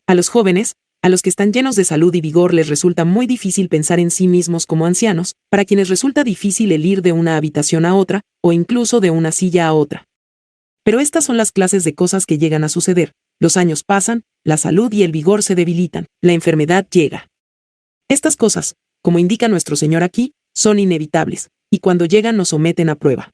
A los jóvenes, a los que están llenos de salud y vigor les resulta muy difícil pensar en sí mismos como ancianos, para quienes resulta difícil el ir de una habitación a otra, o incluso de una silla a otra. Pero estas son las clases de cosas que llegan a suceder. Los años pasan, la salud y el vigor se debilitan, la enfermedad llega. Estas cosas, como indica nuestro Señor aquí, son inevitables, y cuando llegan nos someten a prueba.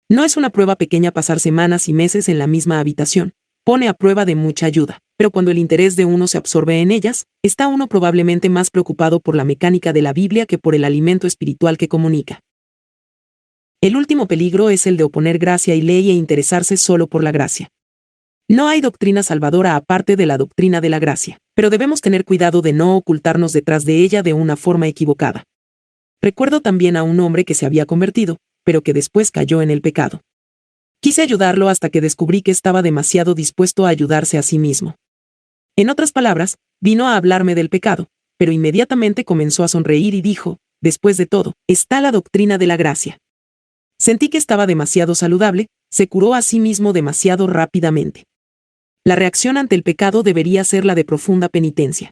No es una prueba pequeña pasar semanas y meses en la misma habitación, pone a prueba de mucha ayuda, pero cuando el interés de uno se absorbe en ellas, está uno probablemente más preocupado por la mecánica de la Biblia que por el alimento espiritual que comunica. El último peligro es el de oponer gracia y ley e interesarse solo por la gracia. No hay doctrina salvadora aparte de la doctrina de la gracia, pero debemos tener cuidado de no ocultarnos detrás de ella de una forma equivocada. Recuerdo también a un hombre que se había convertido, pero que después cayó en el pecado. Quise ayudarlo hasta que descubrí que estaba demasiado dispuesto a ayudarse a sí mismo. En otras palabras, vino a hablarme del pecado, pero inmediatamente comenzó a sonreír y dijo, después de todo, está la doctrina de la gracia. Sentí que estaba demasiado saludable, se curó a sí mismo demasiado rápidamente. La reacción ante el pecado debería ser la de profunda penitencia.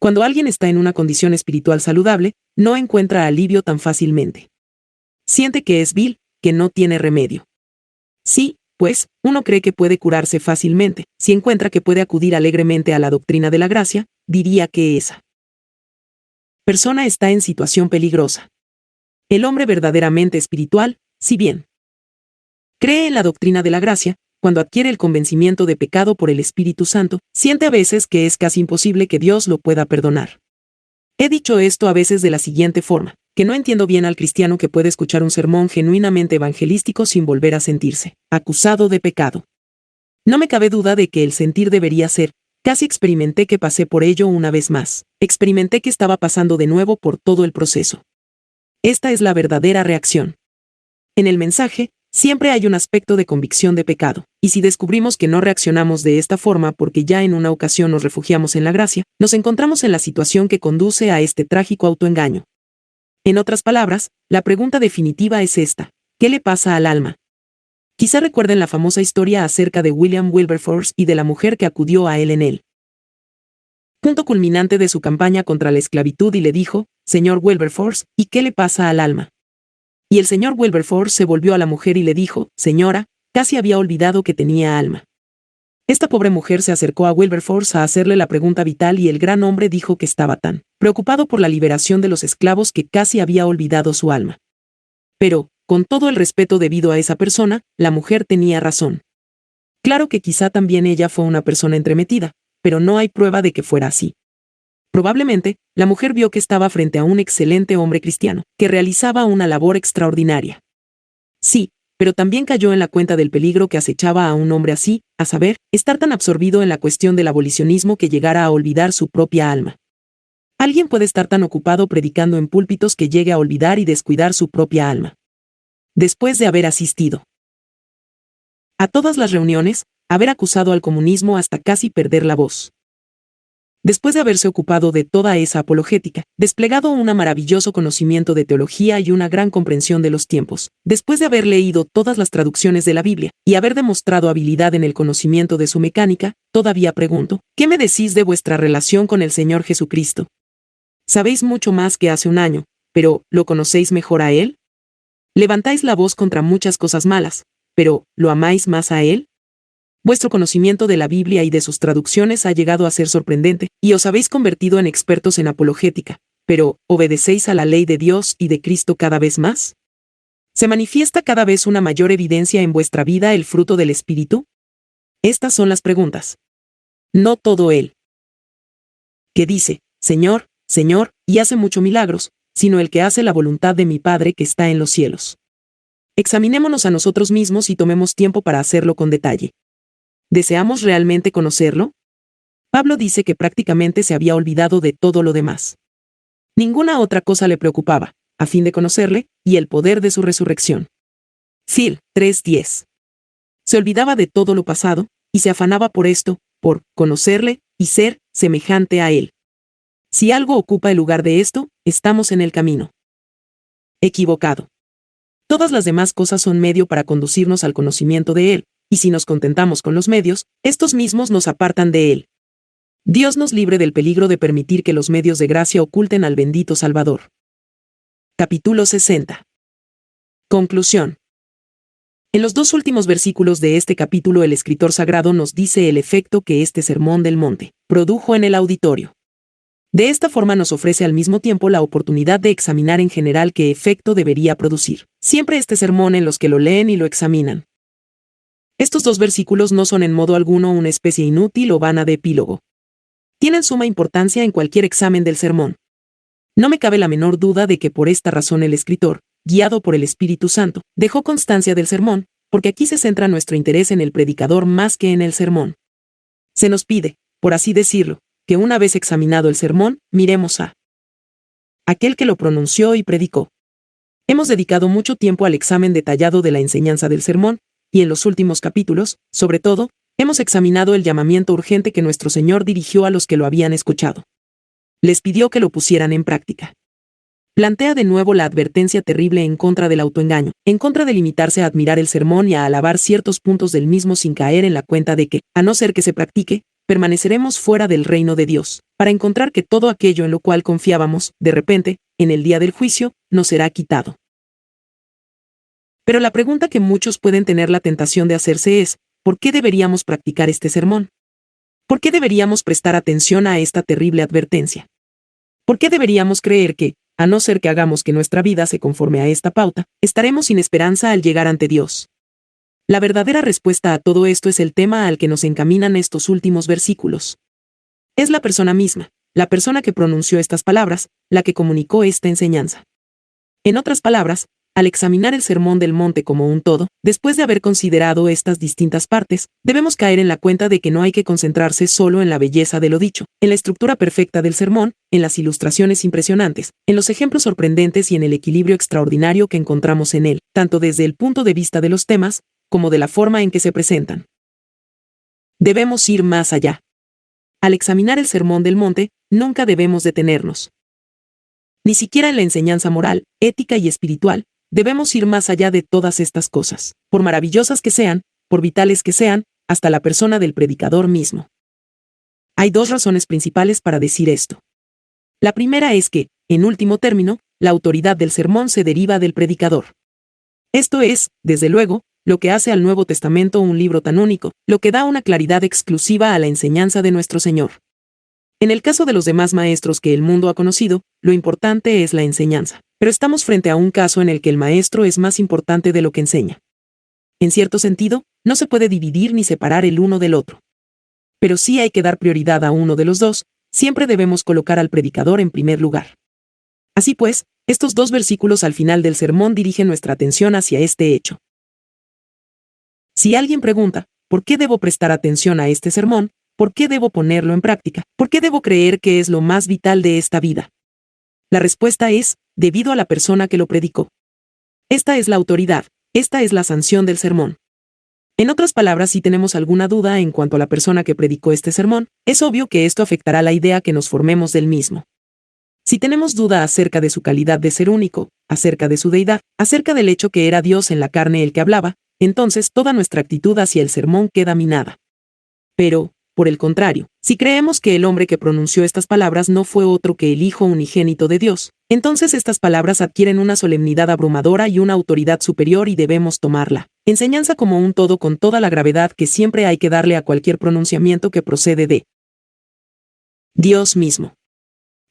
Cuando alguien está en una condición espiritual saludable, no encuentra alivio tan fácilmente. Siente que es vil, que no tiene remedio. Sí, pues, uno cree que puede curarse fácilmente, si encuentra que puede acudir alegremente a la doctrina de la gracia, diría que esa persona está en situación peligrosa. El hombre verdaderamente espiritual, si bien cree en la doctrina de la gracia, cuando adquiere el convencimiento de pecado por el Espíritu Santo, siente a veces que es casi imposible que Dios lo pueda perdonar. He dicho esto a veces de la siguiente forma, que no entiendo bien al cristiano que puede escuchar un sermón genuinamente evangelístico sin volver a sentirse acusado de pecado. No me cabe duda de que el sentir debería ser, casi experimenté que pasé por ello una vez más, experimenté que estaba pasando de nuevo por todo el proceso. Esta es la verdadera reacción. En el mensaje, siempre hay un aspecto de convicción de pecado, y si descubrimos que no reaccionamos de esta forma porque ya en una ocasión nos refugiamos en la gracia, nos encontramos en la situación que conduce a este trágico autoengaño. En otras palabras, la pregunta definitiva es esta: ¿qué le pasa al alma? Quizá recuerden la famosa historia acerca de William Wilberforce y de la mujer que acudió a él en el punto culminante de su campaña contra la esclavitud y le dijo, «Señor Wilberforce, ¿y qué le pasa al alma?». Y el señor Wilberforce se volvió a la mujer y le dijo, «Señora, casi había olvidado que tenía alma». Esta pobre mujer se acercó a Wilberforce a hacerle la pregunta vital y el gran hombre dijo que estaba tan preocupado por la liberación de los esclavos que casi había olvidado su alma. Pero, con todo el respeto debido a esa persona, la mujer tenía razón. Claro que quizá también ella fue una persona entremetida, pero no hay prueba de que fuera así. Probablemente, la mujer vio que estaba frente a un excelente hombre cristiano, que realizaba una labor extraordinaria. Sí, pero también cayó en la cuenta del peligro que acechaba a un hombre así, a saber, estar tan absorbido en la cuestión del abolicionismo que llegara a olvidar su propia alma. Alguien puede estar tan ocupado predicando en púlpitos que llegue a olvidar y descuidar su propia alma. Después de haber asistido a todas las reuniones, haber acusado al comunismo hasta casi perder la voz. Después de haberse ocupado de toda esa apologética, desplegado un maravilloso conocimiento de teología y una gran comprensión de los tiempos, después de haber leído todas las traducciones de la Biblia, y haber demostrado habilidad en el conocimiento de su mecánica, todavía pregunto, ¿qué me decís de vuestra relación con el Señor Jesucristo? Sabéis mucho más que hace un año, pero, ¿lo conocéis mejor a Él? Levantáis la voz contra muchas cosas malas, pero, ¿lo amáis más a Él? Vuestro conocimiento de la Biblia y de sus traducciones ha llegado a ser sorprendente, y os habéis convertido en expertos en apologética, pero, ¿obedecéis a la ley de Dios y de Cristo cada vez más? ¿Se manifiesta cada vez una mayor evidencia en vuestra vida el fruto del Espíritu? Estas son las preguntas. No todo Él, que dice, Señor, Señor, y hace muchos milagros, sino el que hace la voluntad de mi Padre que está en los cielos. Examinémonos a nosotros mismos y tomemos tiempo para hacerlo con detalle. ¿Deseamos realmente conocerlo? Pablo dice que prácticamente se había olvidado de todo lo demás. Ninguna otra cosa le preocupaba, a fin de conocerle, y el poder de su resurrección. Phil 3:10. Se olvidaba de todo lo pasado, y se afanaba por esto, por conocerle, y ser semejante a él. Si algo ocupa el lugar de esto, estamos en el camino equivocado. Todas las demás cosas son medio para conducirnos al conocimiento de él, y si nos contentamos con los medios, estos mismos nos apartan de él. Dios nos libre del peligro de permitir que los medios de gracia oculten al bendito Salvador. Capítulo 60. Conclusión. En los 2 últimos versículos de este capítulo el escritor sagrado nos dice el efecto que este sermón del monte produjo en el auditorio. De esta forma nos ofrece al mismo tiempo la oportunidad de examinar en general qué efecto debería producir siempre este sermón en los que lo leen y lo examinan. Estos 2 versículos no son en modo alguno una especie inútil o vana de epílogo. Tienen suma importancia en cualquier examen del sermón. No me cabe la menor duda de que por esta razón el escritor, guiado por el Espíritu Santo, dejó constancia del sermón, porque aquí se centra nuestro interés en el predicador más que en el sermón. Se nos pide, por así decirlo, que una vez examinado el sermón, miremos a aquel que lo pronunció y predicó. Hemos dedicado mucho tiempo al examen detallado de la enseñanza del sermón, y en los últimos capítulos, sobre todo, hemos examinado el llamamiento urgente que nuestro Señor dirigió a los que lo habían escuchado. Les pidió que lo pusieran en práctica. Plantea de nuevo la advertencia terrible en contra del autoengaño, en contra de limitarse a admirar el sermón y a alabar ciertos puntos del mismo sin caer en la cuenta de que, a no ser que se practique, permaneceremos fuera del reino de Dios, para encontrar que todo aquello en lo cual confiábamos, de repente, en el día del juicio, nos será quitado. Pero la pregunta que muchos pueden tener la tentación de hacerse es, ¿por qué deberíamos practicar este sermón? ¿Por qué deberíamos prestar atención a esta terrible advertencia? ¿Por qué deberíamos creer que, a no ser que hagamos que nuestra vida se conforme a esta pauta, estaremos sin esperanza al llegar ante Dios? La verdadera respuesta a todo esto es el tema al que nos encaminan estos últimos versículos. Es la persona misma, la persona que pronunció estas palabras, la que comunicó esta enseñanza. En otras palabras, al examinar el sermón del monte como un todo, después de haber considerado estas distintas partes, debemos caer en la cuenta de que no hay que concentrarse solo en la belleza de lo dicho, en la estructura perfecta del sermón, en las ilustraciones impresionantes, en los ejemplos sorprendentes y en el equilibrio extraordinario que encontramos en él, tanto desde el punto de vista de los temas, como de la forma en que se presentan. Debemos ir más allá. Al examinar el sermón del monte, nunca debemos detenernos. Ni siquiera en la enseñanza moral, ética y espiritual, debemos ir más allá de todas estas cosas, por maravillosas que sean, por vitales que sean, hasta la persona del predicador mismo. Hay 2 razones principales para decir esto. La primera es que, en último término, la autoridad del sermón se deriva del predicador. Esto es, desde luego, lo que hace al Nuevo Testamento un libro tan único, lo que da una claridad exclusiva a la enseñanza de nuestro Señor. En el caso de los demás maestros que el mundo ha conocido, lo importante es la enseñanza, pero estamos frente a un caso en el que el maestro es más importante de lo que enseña. En cierto sentido, no se puede dividir ni separar el uno del otro. Pero sí hay que dar prioridad a uno de los dos, siempre debemos colocar al predicador en primer lugar. Así pues, estos 2 versículos al final del sermón dirigen nuestra atención hacia este hecho. Si alguien pregunta, ¿por qué debo prestar atención a este sermón? ¿Por qué debo ponerlo en práctica? ¿Por qué debo creer que es lo más vital de esta vida? La respuesta es, debido a la persona que lo predicó. Esta es la autoridad, esta es la sanción del sermón. En otras palabras, si tenemos alguna duda en cuanto a la persona que predicó este sermón, es obvio que esto afectará la idea que nos formemos del mismo. Si tenemos duda acerca de su calidad de ser único, acerca de su deidad, acerca del hecho que era Dios en la carne el que hablaba, entonces toda nuestra actitud hacia el sermón queda minada. Pero, por el contrario, si creemos que el hombre que pronunció estas palabras no fue otro que el Hijo unigénito de Dios, entonces estas palabras adquieren una solemnidad abrumadora y una autoridad superior y debemos tomarla. Enseñanza como un todo con toda la gravedad que siempre hay que darle a cualquier pronunciamiento que procede de Dios mismo.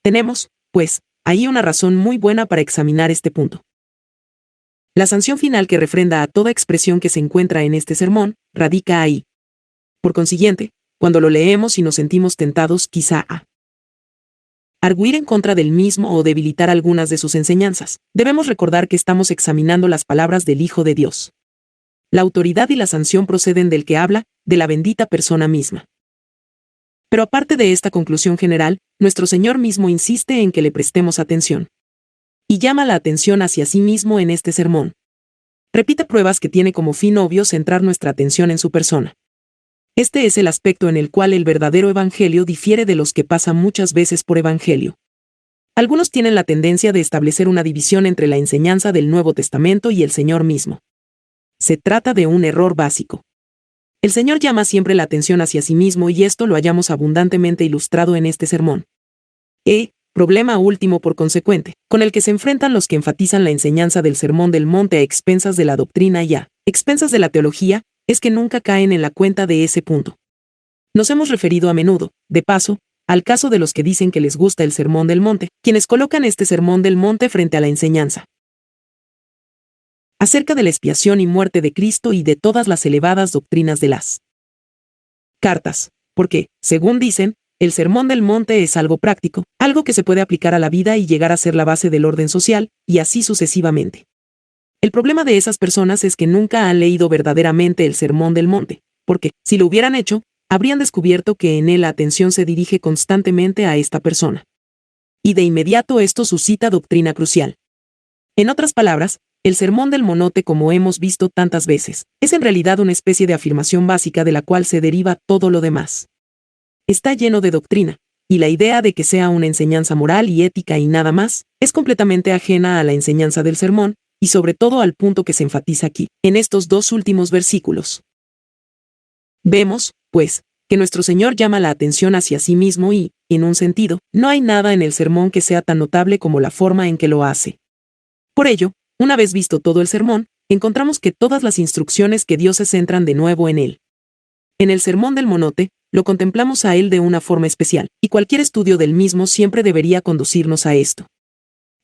Tenemos, pues, ahí una razón muy buena para examinar este punto. La sanción final que refrenda a toda expresión que se encuentra en este sermón, radica ahí. Por consiguiente, cuando lo leemos y nos sentimos tentados quizá a arguir en contra del mismo o debilitar algunas de sus enseñanzas, debemos recordar que estamos examinando las palabras del Hijo de Dios. La autoridad y la sanción proceden del que habla, de la bendita persona misma. Pero aparte de esta conclusión general, nuestro Señor mismo insiste en que le prestemos atención. Y llama la atención hacia sí mismo en este sermón. Repite pruebas que tiene como fin obvio centrar nuestra atención en su persona. Este es el aspecto en el cual el verdadero evangelio difiere de los que pasan muchas veces por evangelio. Algunos tienen la tendencia de establecer una división entre la enseñanza del Nuevo Testamento y el Señor mismo. Se trata de un error básico. El Señor llama siempre la atención hacia sí mismo y esto lo hallamos abundantemente ilustrado en este sermón. Problema último por consecuente, con el que se enfrentan los que enfatizan la enseñanza del Sermón del Monte a expensas de la doctrina y a expensas de la teología, es que nunca caen en la cuenta de ese punto. Nos hemos referido a menudo, de paso, al caso de los que dicen que les gusta el Sermón del Monte, quienes colocan este Sermón del Monte frente a la enseñanza acerca de la expiación y muerte de Cristo y de todas las elevadas doctrinas de las cartas, porque, según dicen, el Sermón del Monte es algo práctico, algo que se puede aplicar a la vida y llegar a ser la base del orden social, y así sucesivamente. El problema de esas personas es que nunca han leído verdaderamente el Sermón del Monte, porque, si lo hubieran hecho, habrían descubierto que en él la atención se dirige constantemente a esta persona. Y de inmediato esto suscita doctrina crucial. En otras palabras, el Sermón del Monte, como hemos visto tantas veces, es en realidad una especie de afirmación básica de la cual se deriva todo lo demás. Está lleno de doctrina, y la idea de que sea una enseñanza moral y ética y nada más, es completamente ajena a la enseñanza del sermón, y sobre todo al punto que se enfatiza aquí, en estos dos últimos versículos. Vemos, pues, que nuestro Señor llama la atención hacia sí mismo y, en un sentido, no hay nada en el sermón que sea tan notable como la forma en que lo hace. Por ello, una vez visto todo el sermón, encontramos que todas las instrucciones que Dios se centran de nuevo en él. En el Sermón del Monte, lo contemplamos a él de una forma especial, y cualquier estudio del mismo siempre debería conducirnos a esto.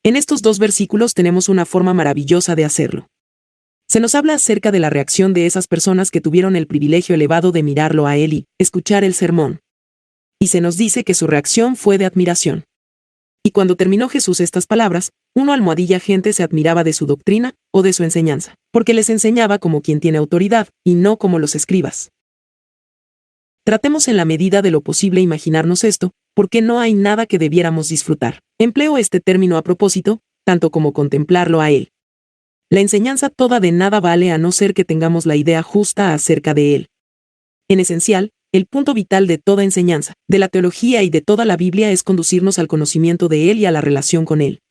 En estos dos versículos tenemos una forma maravillosa de hacerlo. Se nos habla acerca de la reacción de esas personas que tuvieron el privilegio elevado de mirarlo a él y escuchar el sermón. Y se nos dice que su reacción fue de admiración. Y cuando terminó Jesús estas palabras, gente se admiraba de su doctrina o de su enseñanza, porque les enseñaba como quien tiene autoridad, y no como los escribas. Tratemos en la medida de lo posible imaginarnos esto, porque no hay nada que debiéramos disfrutar. Empleo este término a propósito, tanto como contemplarlo a él. La enseñanza toda de nada vale a no ser que tengamos la idea justa acerca de él. En esencial, el punto vital de toda enseñanza, de la teología y de toda la Biblia es conducirnos al conocimiento de él y a la relación con él.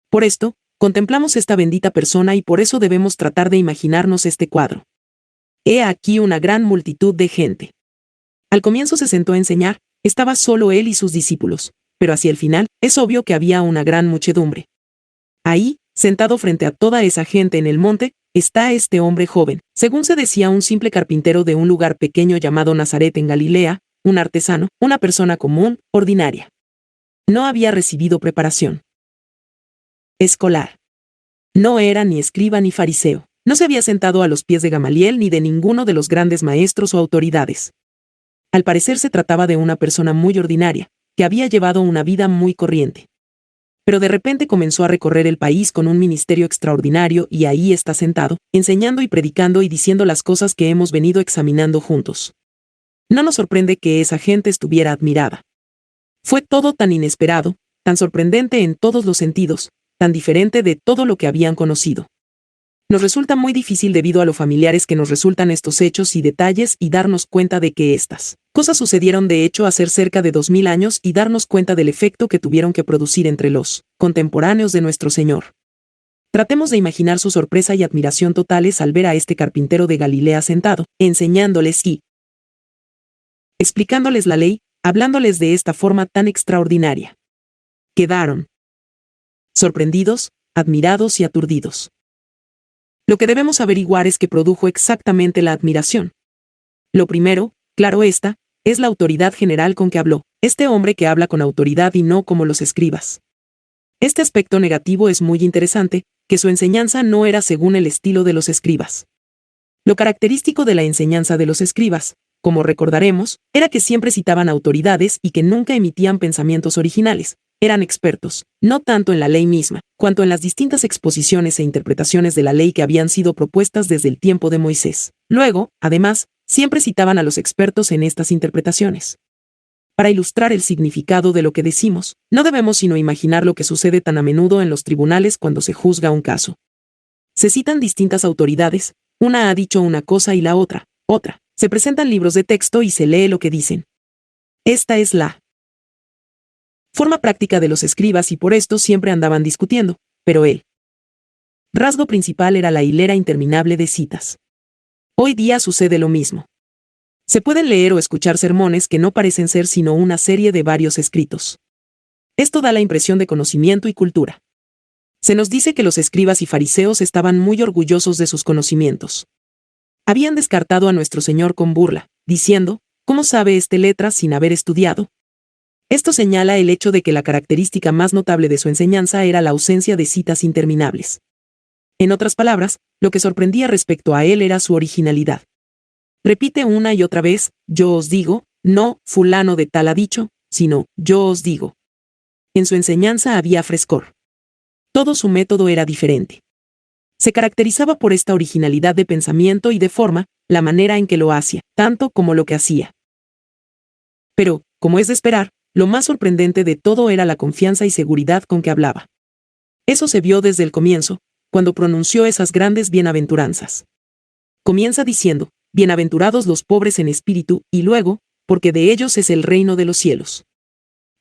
Por esto, contemplamos esta bendita persona y por eso debemos tratar de imaginarnos este cuadro. He aquí una gran multitud de gente. Al comienzo se sentó a enseñar, estaba solo él y sus discípulos, pero hacia el final, es obvio que había una gran muchedumbre. Ahí, sentado frente a toda esa gente en el monte, está este hombre joven, según se decía un simple carpintero de un lugar pequeño llamado Nazaret en Galilea, un artesano, una persona común, ordinaria. No había recibido preparación escolar. No era ni escriba ni fariseo. No se había sentado a los pies de Gamaliel ni de ninguno de los grandes maestros o autoridades. Al parecer se trataba de una persona muy ordinaria, que había llevado una vida muy corriente. Pero de repente comenzó a recorrer el país con un ministerio extraordinario y ahí está sentado, enseñando y predicando y diciendo las cosas que hemos venido examinando juntos. No nos sorprende que esa gente estuviera admirada. Fue todo tan inesperado, tan sorprendente en todos los sentidos, tan diferente de todo lo que habían conocido. Nos resulta muy difícil debido a lo familiares que nos resultan estos hechos y detalles y darnos cuenta de que estas cosas sucedieron de hecho hace cerca de 2000 años y darnos cuenta del efecto que tuvieron que producir entre los contemporáneos de nuestro Señor. Tratemos de imaginar su sorpresa y admiración totales al ver a este carpintero de Galilea sentado, enseñándoles y explicándoles la ley, hablándoles de esta forma tan extraordinaria. Quedaron sorprendidos, admirados y aturdidos. Lo que debemos averiguar es qué produjo exactamente la admiración. Lo primero, claro está, es la autoridad general con que habló, este hombre que habla con autoridad y no como los escribas. Este aspecto negativo es muy interesante, que su enseñanza no era según el estilo de los escribas. Lo característico de la enseñanza de los escribas, como recordaremos, era que siempre citaban autoridades y que nunca emitían pensamientos originales. Eran expertos, no tanto en la ley misma, cuanto en las distintas exposiciones e interpretaciones de la ley que habían sido propuestas desde el tiempo de Moisés. Luego, además, siempre citaban a los expertos en estas interpretaciones. para ilustrar el significado de lo que decimos, no debemos sino imaginar lo que sucede tan a menudo en los tribunales cuando se juzga un caso. Se citan distintas autoridades, una ha dicho una cosa y la otra, otra. Se presentan libros de texto y se lee lo que dicen. Esta es la forma práctica de los escribas y por esto siempre andaban discutiendo, pero el rasgo principal era la hilera interminable de citas. Hoy día sucede lo mismo. Se pueden leer o escuchar sermones que no parecen ser sino una serie de varios escritos. Esto da la impresión de conocimiento y cultura. Se nos dice que los escribas y fariseos estaban muy orgullosos de sus conocimientos. Habían descartado a nuestro Señor con burla, diciendo, ¿cómo sabe este letras sin haber estudiado? Esto señala el hecho de que la característica más notable de su enseñanza era la ausencia de citas interminables. En otras palabras, lo que sorprendía respecto a él era su originalidad. Repite una y otra vez, yo os digo, no, fulano de tal ha dicho, sino, yo os digo. En su enseñanza había frescor. Todo su método era diferente. Se caracterizaba por esta originalidad de pensamiento y de forma, la manera en que lo hacía, tanto como lo que hacía. Pero, como es de esperar, lo más sorprendente de todo era la confianza y seguridad con que hablaba. Eso se vio desde el comienzo, cuando pronunció esas grandes bienaventuranzas. Comienza diciendo, bienaventurados los pobres en espíritu, y luego, porque de ellos es el reino de los cielos.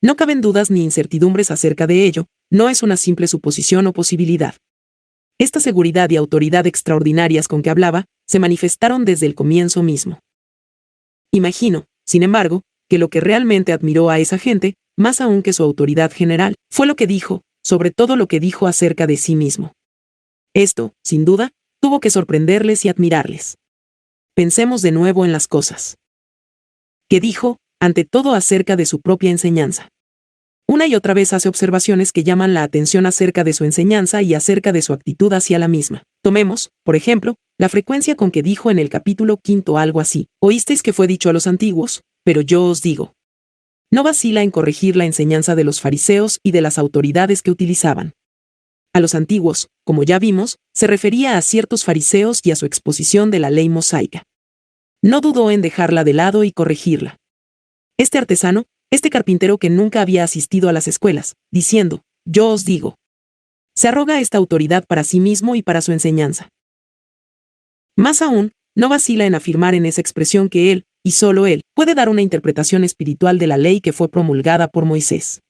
No caben dudas ni incertidumbres acerca de ello, no es una simple suposición o posibilidad. Esta seguridad y autoridad extraordinarias con que hablaba, se manifestaron desde el comienzo mismo. Imagino, sin embargo, que lo que realmente admiró a esa gente, más aún que su autoridad general, fue lo que dijo, sobre todo lo que dijo acerca de sí mismo. Esto, sin duda, tuvo que sorprenderles y admirarles. Pensemos de nuevo en las cosas que dijo, ante todo acerca de su propia enseñanza. Una y otra vez hace observaciones que llaman la atención acerca de su enseñanza y acerca de su actitud hacia la misma. Tomemos, por ejemplo, la frecuencia con que dijo en el capítulo 5 algo así, oísteis que fue dicho a los antiguos, pero yo os digo. No vacila en corregir la enseñanza de los fariseos y de las autoridades que utilizaban. A los antiguos, como ya vimos, se refería a ciertos fariseos y a su exposición de la ley mosaica. No dudó en dejarla de lado y corregirla. Este artesano, este carpintero que nunca había asistido a las escuelas, diciendo, yo os digo. Se arroga esta autoridad para sí mismo y para su enseñanza. Más aún, no vacila en afirmar en esa expresión que él, y solo él, puede dar una interpretación espiritual de la ley que fue promulgada por Moisés.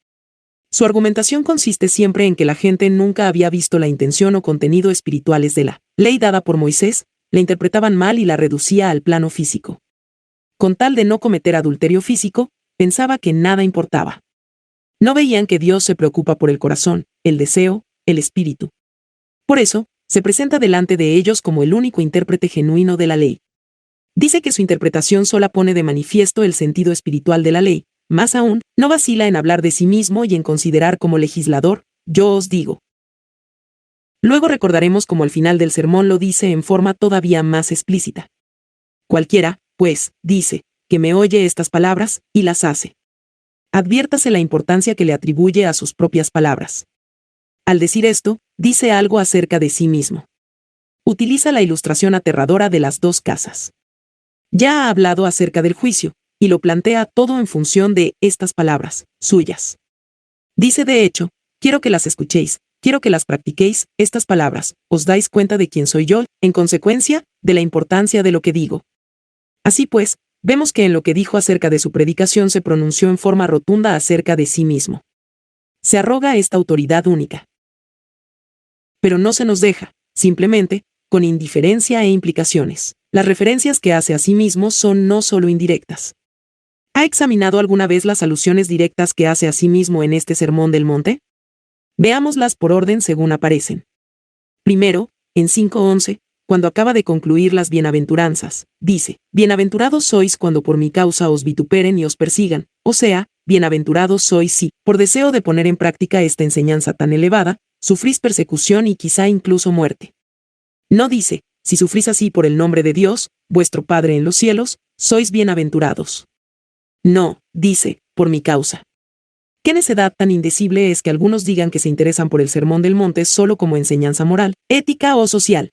Su argumentación consiste siempre en que la gente nunca había visto la intención o contenido espirituales de la ley dada por Moisés, la interpretaban mal y la reducía al plano físico. Con tal de no cometer adulterio físico, pensaba que nada importaba. No veían que Dios se preocupa por el corazón, el deseo, el espíritu. Por eso, se presenta delante de ellos como el único intérprete genuino de la ley. Dice que su interpretación sola pone de manifiesto el sentido espiritual de la ley, más aún, no vacila en hablar de sí mismo y en considerar como legislador, yo os digo. Luego recordaremos como al final del sermón lo dice en forma todavía más explícita. Cualquiera, pues, dice, que me oye estas palabras, y las hace. Adviértase la importancia que le atribuye a sus propias palabras. Al decir esto, dice algo acerca de sí mismo. Utiliza la ilustración aterradora de las dos casas. Ya ha hablado acerca del juicio, y lo plantea todo en función de estas palabras, suyas. Dice de hecho, quiero que las escuchéis, quiero que las practiquéis, estas palabras, os dais cuenta de quién soy yo, en consecuencia, de la importancia de lo que digo. Así pues, vemos que en lo que dijo acerca de su predicación se pronunció en forma rotunda acerca de sí mismo. Se arroga esta autoridad única. Pero no se nos deja, simplemente, con indiferencia e implicaciones. Las referencias que hace a sí mismo son no solo indirectas. ¿Ha examinado alguna vez las alusiones directas que hace a sí mismo en este Sermón del Monte? Veámoslas por orden según aparecen. Primero, en 5:11, cuando acaba de concluir las bienaventuranzas, dice, bienaventurados sois cuando por mi causa os vituperen y os persigan, o sea, bienaventurados sois si, por deseo de poner en práctica esta enseñanza tan elevada, sufrís persecución y quizá incluso muerte. No dice, si sufrís así por el nombre de Dios, vuestro Padre en los cielos, sois bienaventurados. No, dice, por mi causa. ¿Qué necedad tan indecible es que algunos digan que se interesan por el Sermón del Monte solo como enseñanza moral, ética o social?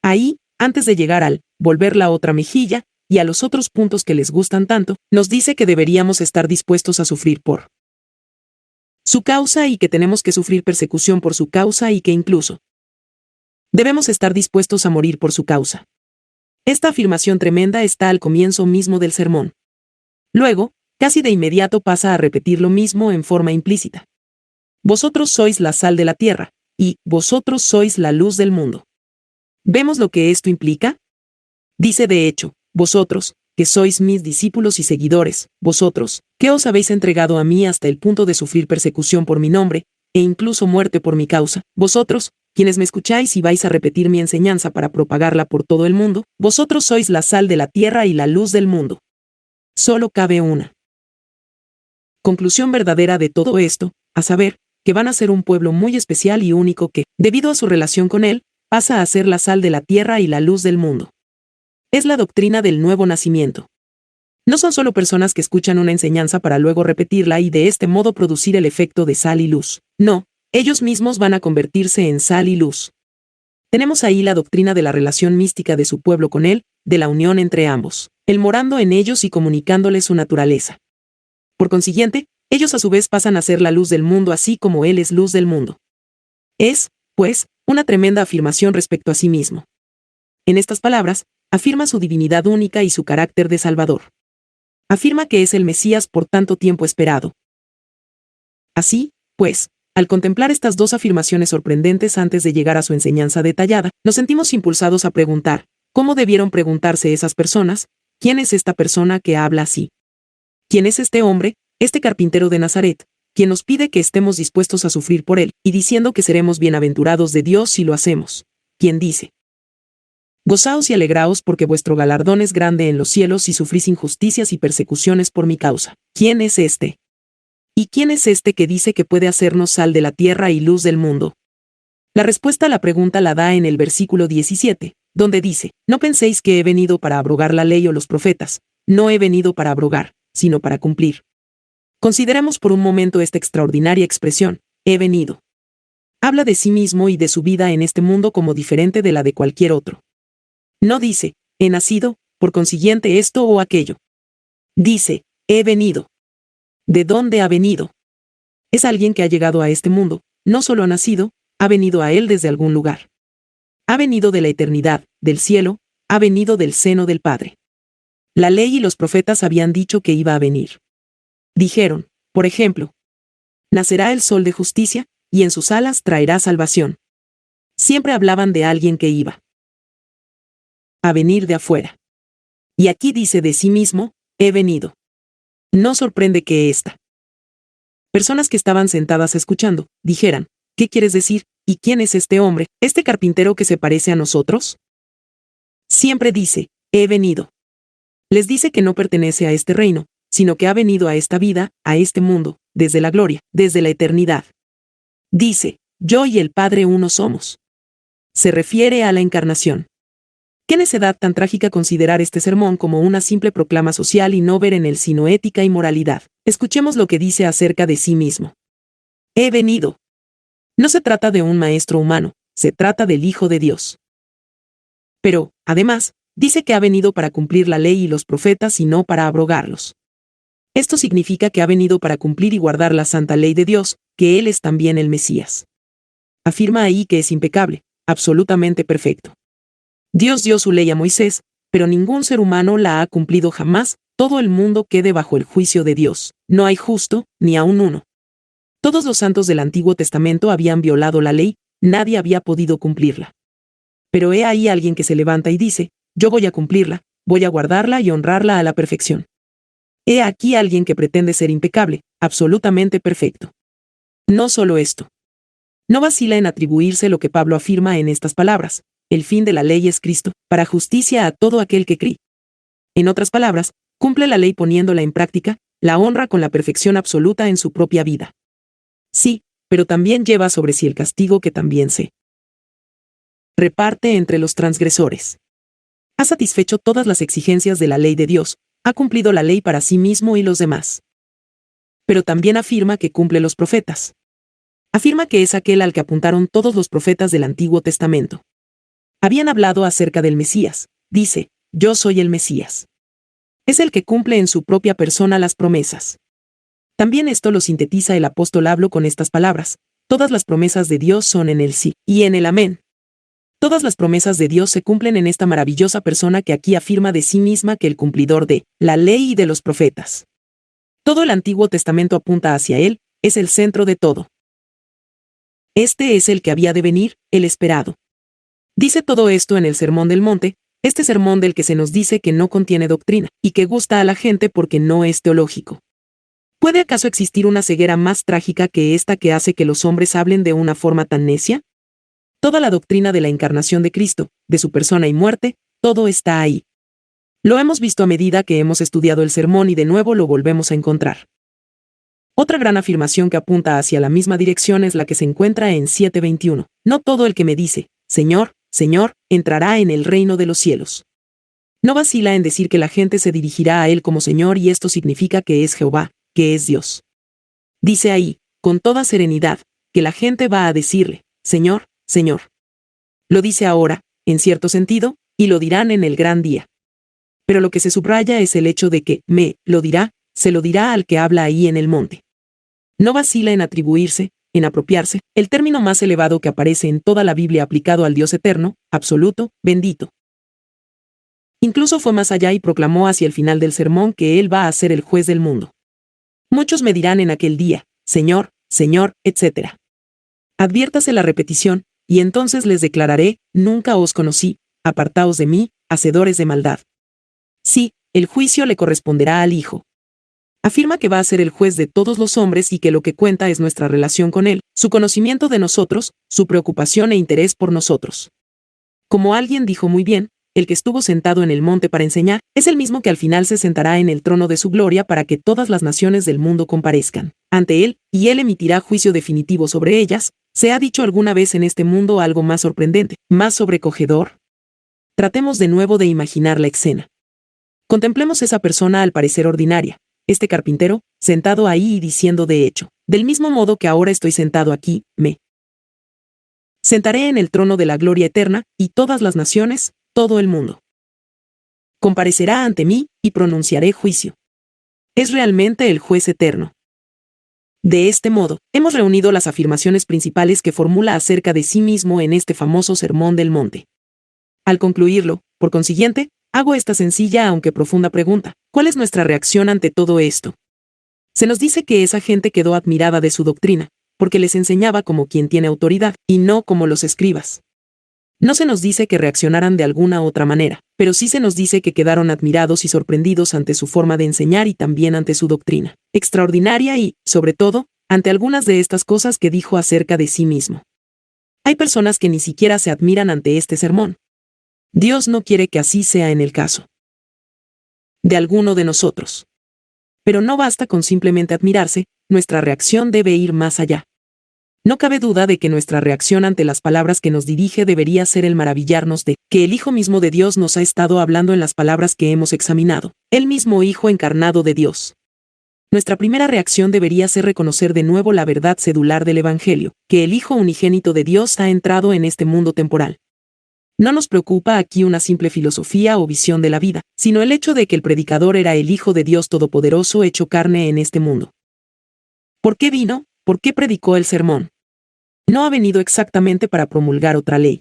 Ahí, antes de llegar al volver la otra mejilla, y a los otros puntos que les gustan tanto, nos dice que deberíamos estar dispuestos a sufrir por su causa y que tenemos que sufrir persecución por su causa y que incluso debemos estar dispuestos a morir por su causa. Esta afirmación tremenda está al comienzo mismo del sermón. Luego, casi de inmediato pasa a repetir lo mismo en forma implícita. Vosotros sois la sal de la tierra, y vosotros sois la luz del mundo. ¿Vemos lo que esto implica? Dice de hecho, vosotros, que sois mis discípulos y seguidores, vosotros, que os habéis entregado a mí hasta el punto de sufrir persecución por mi nombre, e incluso muerte por mi causa, vosotros, quienes me escucháis y vais a repetir mi enseñanza para propagarla por todo el mundo, vosotros sois la sal de la tierra y la luz del mundo. Solo cabe una conclusión verdadera de todo esto, a saber, que van a ser un pueblo muy especial y único que, debido a su relación con él, pasa a ser la sal de la tierra y la luz del mundo. Es la doctrina del nuevo nacimiento. No son solo personas que escuchan una enseñanza para luego repetirla y de este modo producir el efecto de sal y luz. No, ellos mismos van a convertirse en sal y luz. Tenemos ahí la doctrina de la relación mística de su pueblo con él, de la unión entre ambos, él morando en ellos y comunicándoles su naturaleza. Por consiguiente, ellos a su vez pasan a ser la luz del mundo así como él es luz del mundo. Es, pues, una tremenda afirmación respecto a sí mismo. En estas palabras, afirma su divinidad única y su carácter de Salvador. Afirma que es el Mesías por tanto tiempo esperado. Así, pues, al contemplar estas dos afirmaciones sorprendentes antes de llegar a su enseñanza detallada, nos sentimos impulsados a preguntar, ¿cómo debieron preguntarse esas personas? ¿Quién es esta persona que habla así? ¿Quién es este hombre, este carpintero de Nazaret, quien nos pide que estemos dispuestos a sufrir por él, y diciendo que seremos bienaventurados de Dios si lo hacemos? ¿Quién dice: Gozaos y alegraos porque vuestro galardón es grande en los cielos si sufrís injusticias y persecuciones por mi causa? ¿Quién es este? ¿Y quién es este que dice que puede hacernos sal de la tierra y luz del mundo? La respuesta a la pregunta la da en el versículo 17, donde dice: No penséis que he venido para abrogar la ley o los profetas, no he venido para abrogar, sino para cumplir. Consideremos por un momento esta extraordinaria expresión, he venido. Habla de sí mismo y de su vida en este mundo como diferente de la de cualquier otro. No dice, he nacido, por consiguiente esto o aquello. Dice, he venido. ¿De dónde ha venido? Es alguien que ha llegado a este mundo, no solo ha nacido, ha venido a él desde algún lugar. Ha venido de la eternidad, del cielo, ha venido del seno del Padre. La ley y los profetas habían dicho que iba a venir. Dijeron, por ejemplo, nacerá el sol de justicia, y en sus alas traerá salvación. Siempre hablaban de alguien que iba a venir de afuera. Y aquí dice de sí mismo, he venido. No sorprende que personas que estaban sentadas escuchando, dijeran, ¿qué quieres decir? ¿Y quién es este hombre, este carpintero que se parece a nosotros? Siempre dice, he venido. Les dice que no pertenece a este reino, sino que ha venido a esta vida, a este mundo, desde la gloria, desde la eternidad. Dice, yo y el Padre uno somos. Se refiere a la encarnación. Qué necedad tan trágica considerar este sermón como una simple proclama social y no ver en él sino ética y moralidad. Escuchemos lo que dice acerca de sí mismo. He venido. No se trata de un maestro humano, se trata del Hijo de Dios. Pero, además, dice que ha venido para cumplir la ley y los profetas y no para abrogarlos. Esto significa que ha venido para cumplir y guardar la santa ley de Dios, que Él es también el Mesías. Afirma ahí que es impecable, absolutamente perfecto. Dios dio su ley a Moisés, pero ningún ser humano la ha cumplido jamás, todo el mundo quede bajo el juicio de Dios, no hay justo, ni aun uno. Todos los santos del Antiguo Testamento habían violado la ley, nadie había podido cumplirla. Pero he ahí alguien que se levanta y dice, yo voy a cumplirla, voy a guardarla y honrarla a la perfección. He aquí alguien que pretende ser impecable, absolutamente perfecto. No solo esto. No vacila en atribuirse lo que Pablo afirma en estas palabras, el fin de la ley es Cristo, para justicia a todo aquel que cree. En otras palabras, cumple la ley poniéndola en práctica, la honra con la perfección absoluta en su propia vida. Sí, pero también lleva sobre sí el castigo que también se reparte entre los transgresores. Ha satisfecho todas las exigencias de la ley de Dios, ha cumplido la ley para sí mismo y los demás. Pero también afirma que cumple los profetas. Afirma que es aquel al que apuntaron todos los profetas del Antiguo Testamento. Habían hablado acerca del Mesías, dice, yo soy el Mesías. es el que cumple en su propia persona las promesas. También esto lo sintetiza el apóstol Pablo con estas palabras: todas las promesas de Dios son en el sí y en el amén. Todas las promesas de Dios se cumplen en esta maravillosa persona que aquí afirma de sí misma que el cumplidor de la ley y de los profetas. Todo el Antiguo Testamento apunta hacia él, es el centro de todo. Este es el que había de venir, el esperado. Dice todo esto en el Sermón del Monte, este sermón del que se nos dice que no contiene doctrina, y que gusta a la gente porque no es teológico. ¿Puede acaso existir una ceguera más trágica que esta que hace que los hombres hablen de una forma tan necia? Toda la doctrina de la encarnación de Cristo, de su persona y muerte, todo está ahí. Lo hemos visto a medida que hemos estudiado el sermón y de nuevo lo volvemos a encontrar. Otra gran afirmación que apunta hacia la misma dirección es la que se encuentra en 7:21. No todo el que me dice, Señor, Señor, entrará en el reino de los cielos. No vacila en decir que la gente se dirigirá a él como Señor y esto significa que es Jehová, que es Dios. Dice ahí, con toda serenidad, que la gente va a decirle, Señor, Señor. Lo dice ahora, en cierto sentido, y lo dirán en el gran día. Pero lo que se subraya es el hecho de que, lo dirá, se lo dirá al que habla ahí en el monte. No vacila en atribuirse, en apropiarse, el término más elevado que aparece en toda la Biblia aplicado al Dios eterno, absoluto, bendito. Incluso fue más allá y proclamó hacia el final del sermón que Él va a ser el juez del mundo. Muchos me dirán en aquel día, Señor, Señor, etc. Adviértase la repetición, y entonces les declararé, nunca os conocí, apartaos de mí, hacedores de maldad. Sí, el juicio le corresponderá al Hijo. Afirma que va a ser el juez de todos los hombres y que lo que cuenta es nuestra relación con Él, su conocimiento de nosotros, su preocupación e interés por nosotros. Como alguien dijo muy bien, el que estuvo sentado en el monte para enseñar, es el mismo que al final se sentará en el trono de su gloria para que todas las naciones del mundo comparezcan ante Él, y Él emitirá juicio definitivo sobre ellas. ¿Se ha dicho alguna vez en este mundo algo más sorprendente, más sobrecogedor? Tratemos de nuevo de imaginar la escena. Contemplemos esa persona al parecer ordinaria, este carpintero, sentado ahí y diciendo de hecho, del mismo modo que ahora estoy sentado aquí, me sentaré en el trono de la gloria eterna, y todas las naciones, todo el mundo comparecerá ante mí, y pronunciaré juicio. Es realmente el juez eterno. De este modo, hemos reunido las afirmaciones principales que formula acerca de sí mismo en este famoso Sermón del Monte. Al concluirlo, por consiguiente, hago esta sencilla aunque profunda pregunta: ¿cuál es nuestra reacción ante todo esto? Se nos dice que esa gente quedó admirada de su doctrina, porque les enseñaba como quien tiene autoridad, y no como los escribas. No se nos dice que reaccionaran de alguna otra manera, pero sí se nos dice que quedaron admirados y sorprendidos ante su forma de enseñar y también ante su doctrina, extraordinaria y, sobre todo, ante algunas de estas cosas que dijo acerca de sí mismo. Hay personas que ni siquiera se admiran ante este sermón. Dios no quiere que así sea en el caso de alguno de nosotros. Pero no basta con simplemente admirarse, nuestra reacción debe ir más allá. No cabe duda de que nuestra reacción ante las palabras que nos dirige debería ser el maravillarnos de que el Hijo mismo de Dios nos ha estado hablando en las palabras que hemos examinado, el mismo Hijo encarnado de Dios. Nuestra primera reacción debería ser reconocer de nuevo la verdad cedular del Evangelio, que el Hijo unigénito de Dios ha entrado en este mundo temporal. No nos preocupa aquí una simple filosofía o visión de la vida, sino el hecho de que el predicador era el Hijo de Dios Todopoderoso hecho carne en este mundo. ¿Por qué vino? ¿Por qué predicó el sermón? No ha venido exactamente para promulgar otra ley.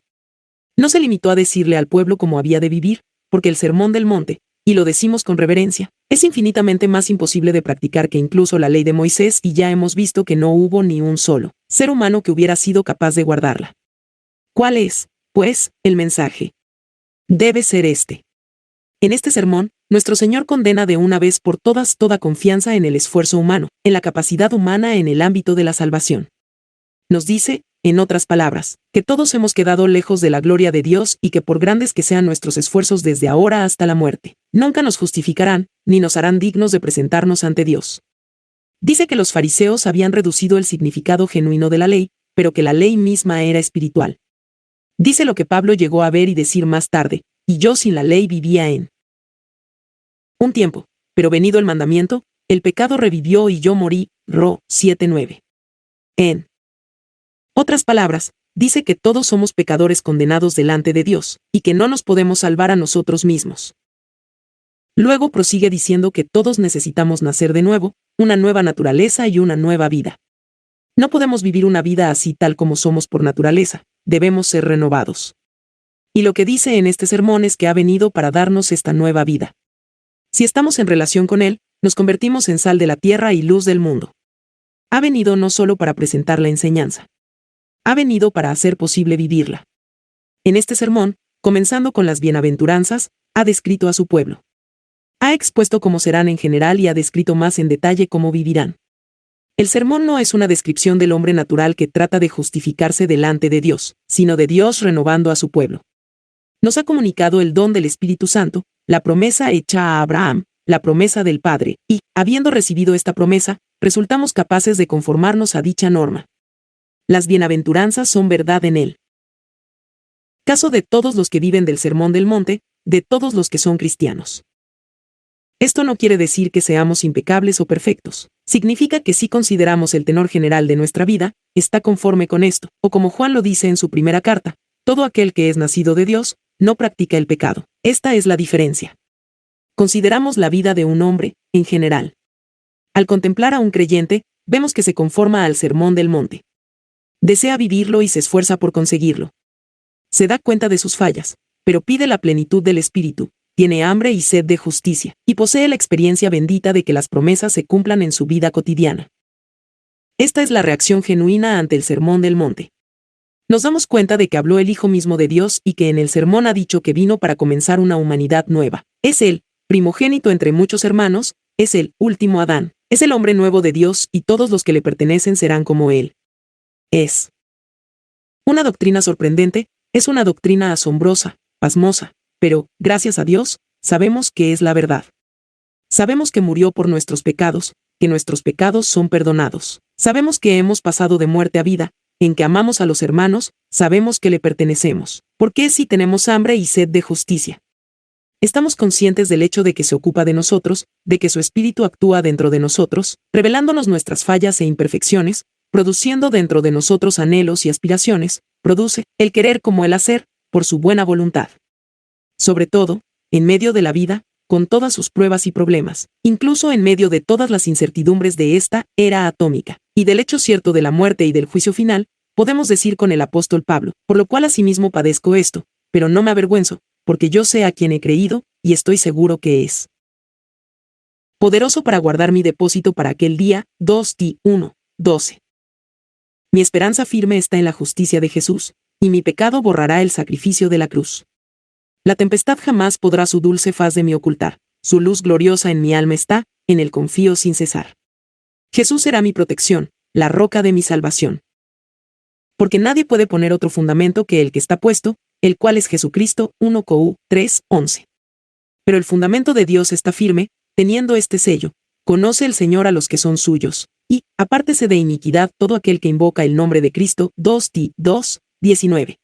No se limitó a decirle al pueblo cómo había de vivir, porque el Sermón del Monte, y lo decimos con reverencia, es infinitamente más imposible de practicar que incluso la ley de Moisés, y ya hemos visto que no hubo ni un solo ser humano que hubiera sido capaz de guardarla. ¿Cuál es, pues, el mensaje? Debe ser este. En este sermón, nuestro Señor condena de una vez por todas toda confianza en el esfuerzo humano, en la capacidad humana en el ámbito de la salvación. Nos dice, en otras palabras, que todos hemos quedado lejos de la gloria de Dios y que por grandes que sean nuestros esfuerzos desde ahora hasta la muerte, nunca nos justificarán, ni nos harán dignos de presentarnos ante Dios. Dice que los fariseos habían reducido el significado genuino de la ley, pero que la ley misma era espiritual. Dice lo que Pablo llegó a ver y decir más tarde: y yo sin la ley vivía en un tiempo, pero venido el mandamiento, el pecado revivió y yo morí. Ro 7:9. En otras palabras, dice que todos somos pecadores condenados delante de Dios, y que no nos podemos salvar a nosotros mismos. Luego prosigue diciendo que todos necesitamos nacer de nuevo, una nueva naturaleza y una nueva vida. No podemos vivir una vida así tal como somos por naturaleza, debemos ser renovados. Y lo que dice en este sermón es que ha venido para darnos esta nueva vida. Si estamos en relación con Él, nos convertimos en sal de la tierra y luz del mundo. Ha venido no solo para presentar la enseñanza. Ha venido para hacer posible vivirla. En este sermón, comenzando con las bienaventuranzas, ha descrito a su pueblo. Ha expuesto cómo serán en general y ha descrito más en detalle cómo vivirán. El sermón no es una descripción del hombre natural que trata de justificarse delante de Dios, sino de Dios renovando a su pueblo. Nos ha comunicado el don del Espíritu Santo, la promesa hecha a Abraham, la promesa del Padre, y, habiendo recibido esta promesa, resultamos capaces de conformarnos a dicha norma. Las bienaventuranzas son verdad en él. Caso de todos los que viven del Sermón del Monte, de todos los que son cristianos. Esto no quiere decir que seamos impecables o perfectos. Significa que si consideramos el tenor general de nuestra vida, está conforme con esto, o como Juan lo dice en su primera carta, todo aquel que es nacido de Dios, no practica el pecado. Esta es la diferencia. Consideramos la vida de un hombre, en general. Al contemplar a un creyente, vemos que se conforma al Sermón del Monte. Desea vivirlo y se esfuerza por conseguirlo. Se da cuenta de sus fallas, pero pide la plenitud del Espíritu, tiene hambre y sed de justicia, y posee la experiencia bendita de que las promesas se cumplan en su vida cotidiana. Esta es la reacción genuina ante el Sermón del Monte. Nos damos cuenta de que habló el Hijo mismo de Dios y que en el sermón ha dicho que vino para comenzar una humanidad nueva. Es el primogénito entre muchos hermanos, es el último Adán, es el hombre nuevo de Dios y todos los que le pertenecen serán como él. Es una doctrina sorprendente, es una doctrina asombrosa, pasmosa, pero, gracias a Dios, sabemos que es la verdad. Sabemos que murió por nuestros pecados, que nuestros pecados son perdonados. Sabemos que hemos pasado de muerte a vida, en que amamos a los hermanos, sabemos que le pertenecemos. ¿Por qué si tenemos hambre y sed de justicia? Estamos conscientes del hecho de que se ocupa de nosotros, de que su Espíritu actúa dentro de nosotros, revelándonos nuestras fallas e imperfecciones, produciendo dentro de nosotros anhelos y aspiraciones, produce el querer como el hacer, por su buena voluntad. Sobre todo, en medio de la vida, con todas sus pruebas y problemas, incluso en medio de todas las incertidumbres de esta era atómica, y del hecho cierto de la muerte y del juicio final, podemos decir con el apóstol Pablo, por lo cual asimismo padezco esto, pero no me avergüenzo, porque yo sé a quien he creído, y estoy seguro que es poderoso para guardar mi depósito para aquel día. 2 Ti 1:12. Mi esperanza firme está en la justicia de Jesús, y mi pecado borrará el sacrificio de la cruz. La tempestad jamás podrá su dulce faz de mí ocultar, su luz gloriosa en mi alma está, en el confío sin cesar. Jesús será mi protección, la roca de mi salvación. Porque nadie puede poner otro fundamento que el que está puesto, el cual es Jesucristo. 1 Cor. 3:11. Pero el fundamento de Dios está firme, teniendo este sello: conoce el Señor a los que son suyos, y apártese de iniquidad todo aquel que invoca el nombre de Cristo. 2 Ti 2:19.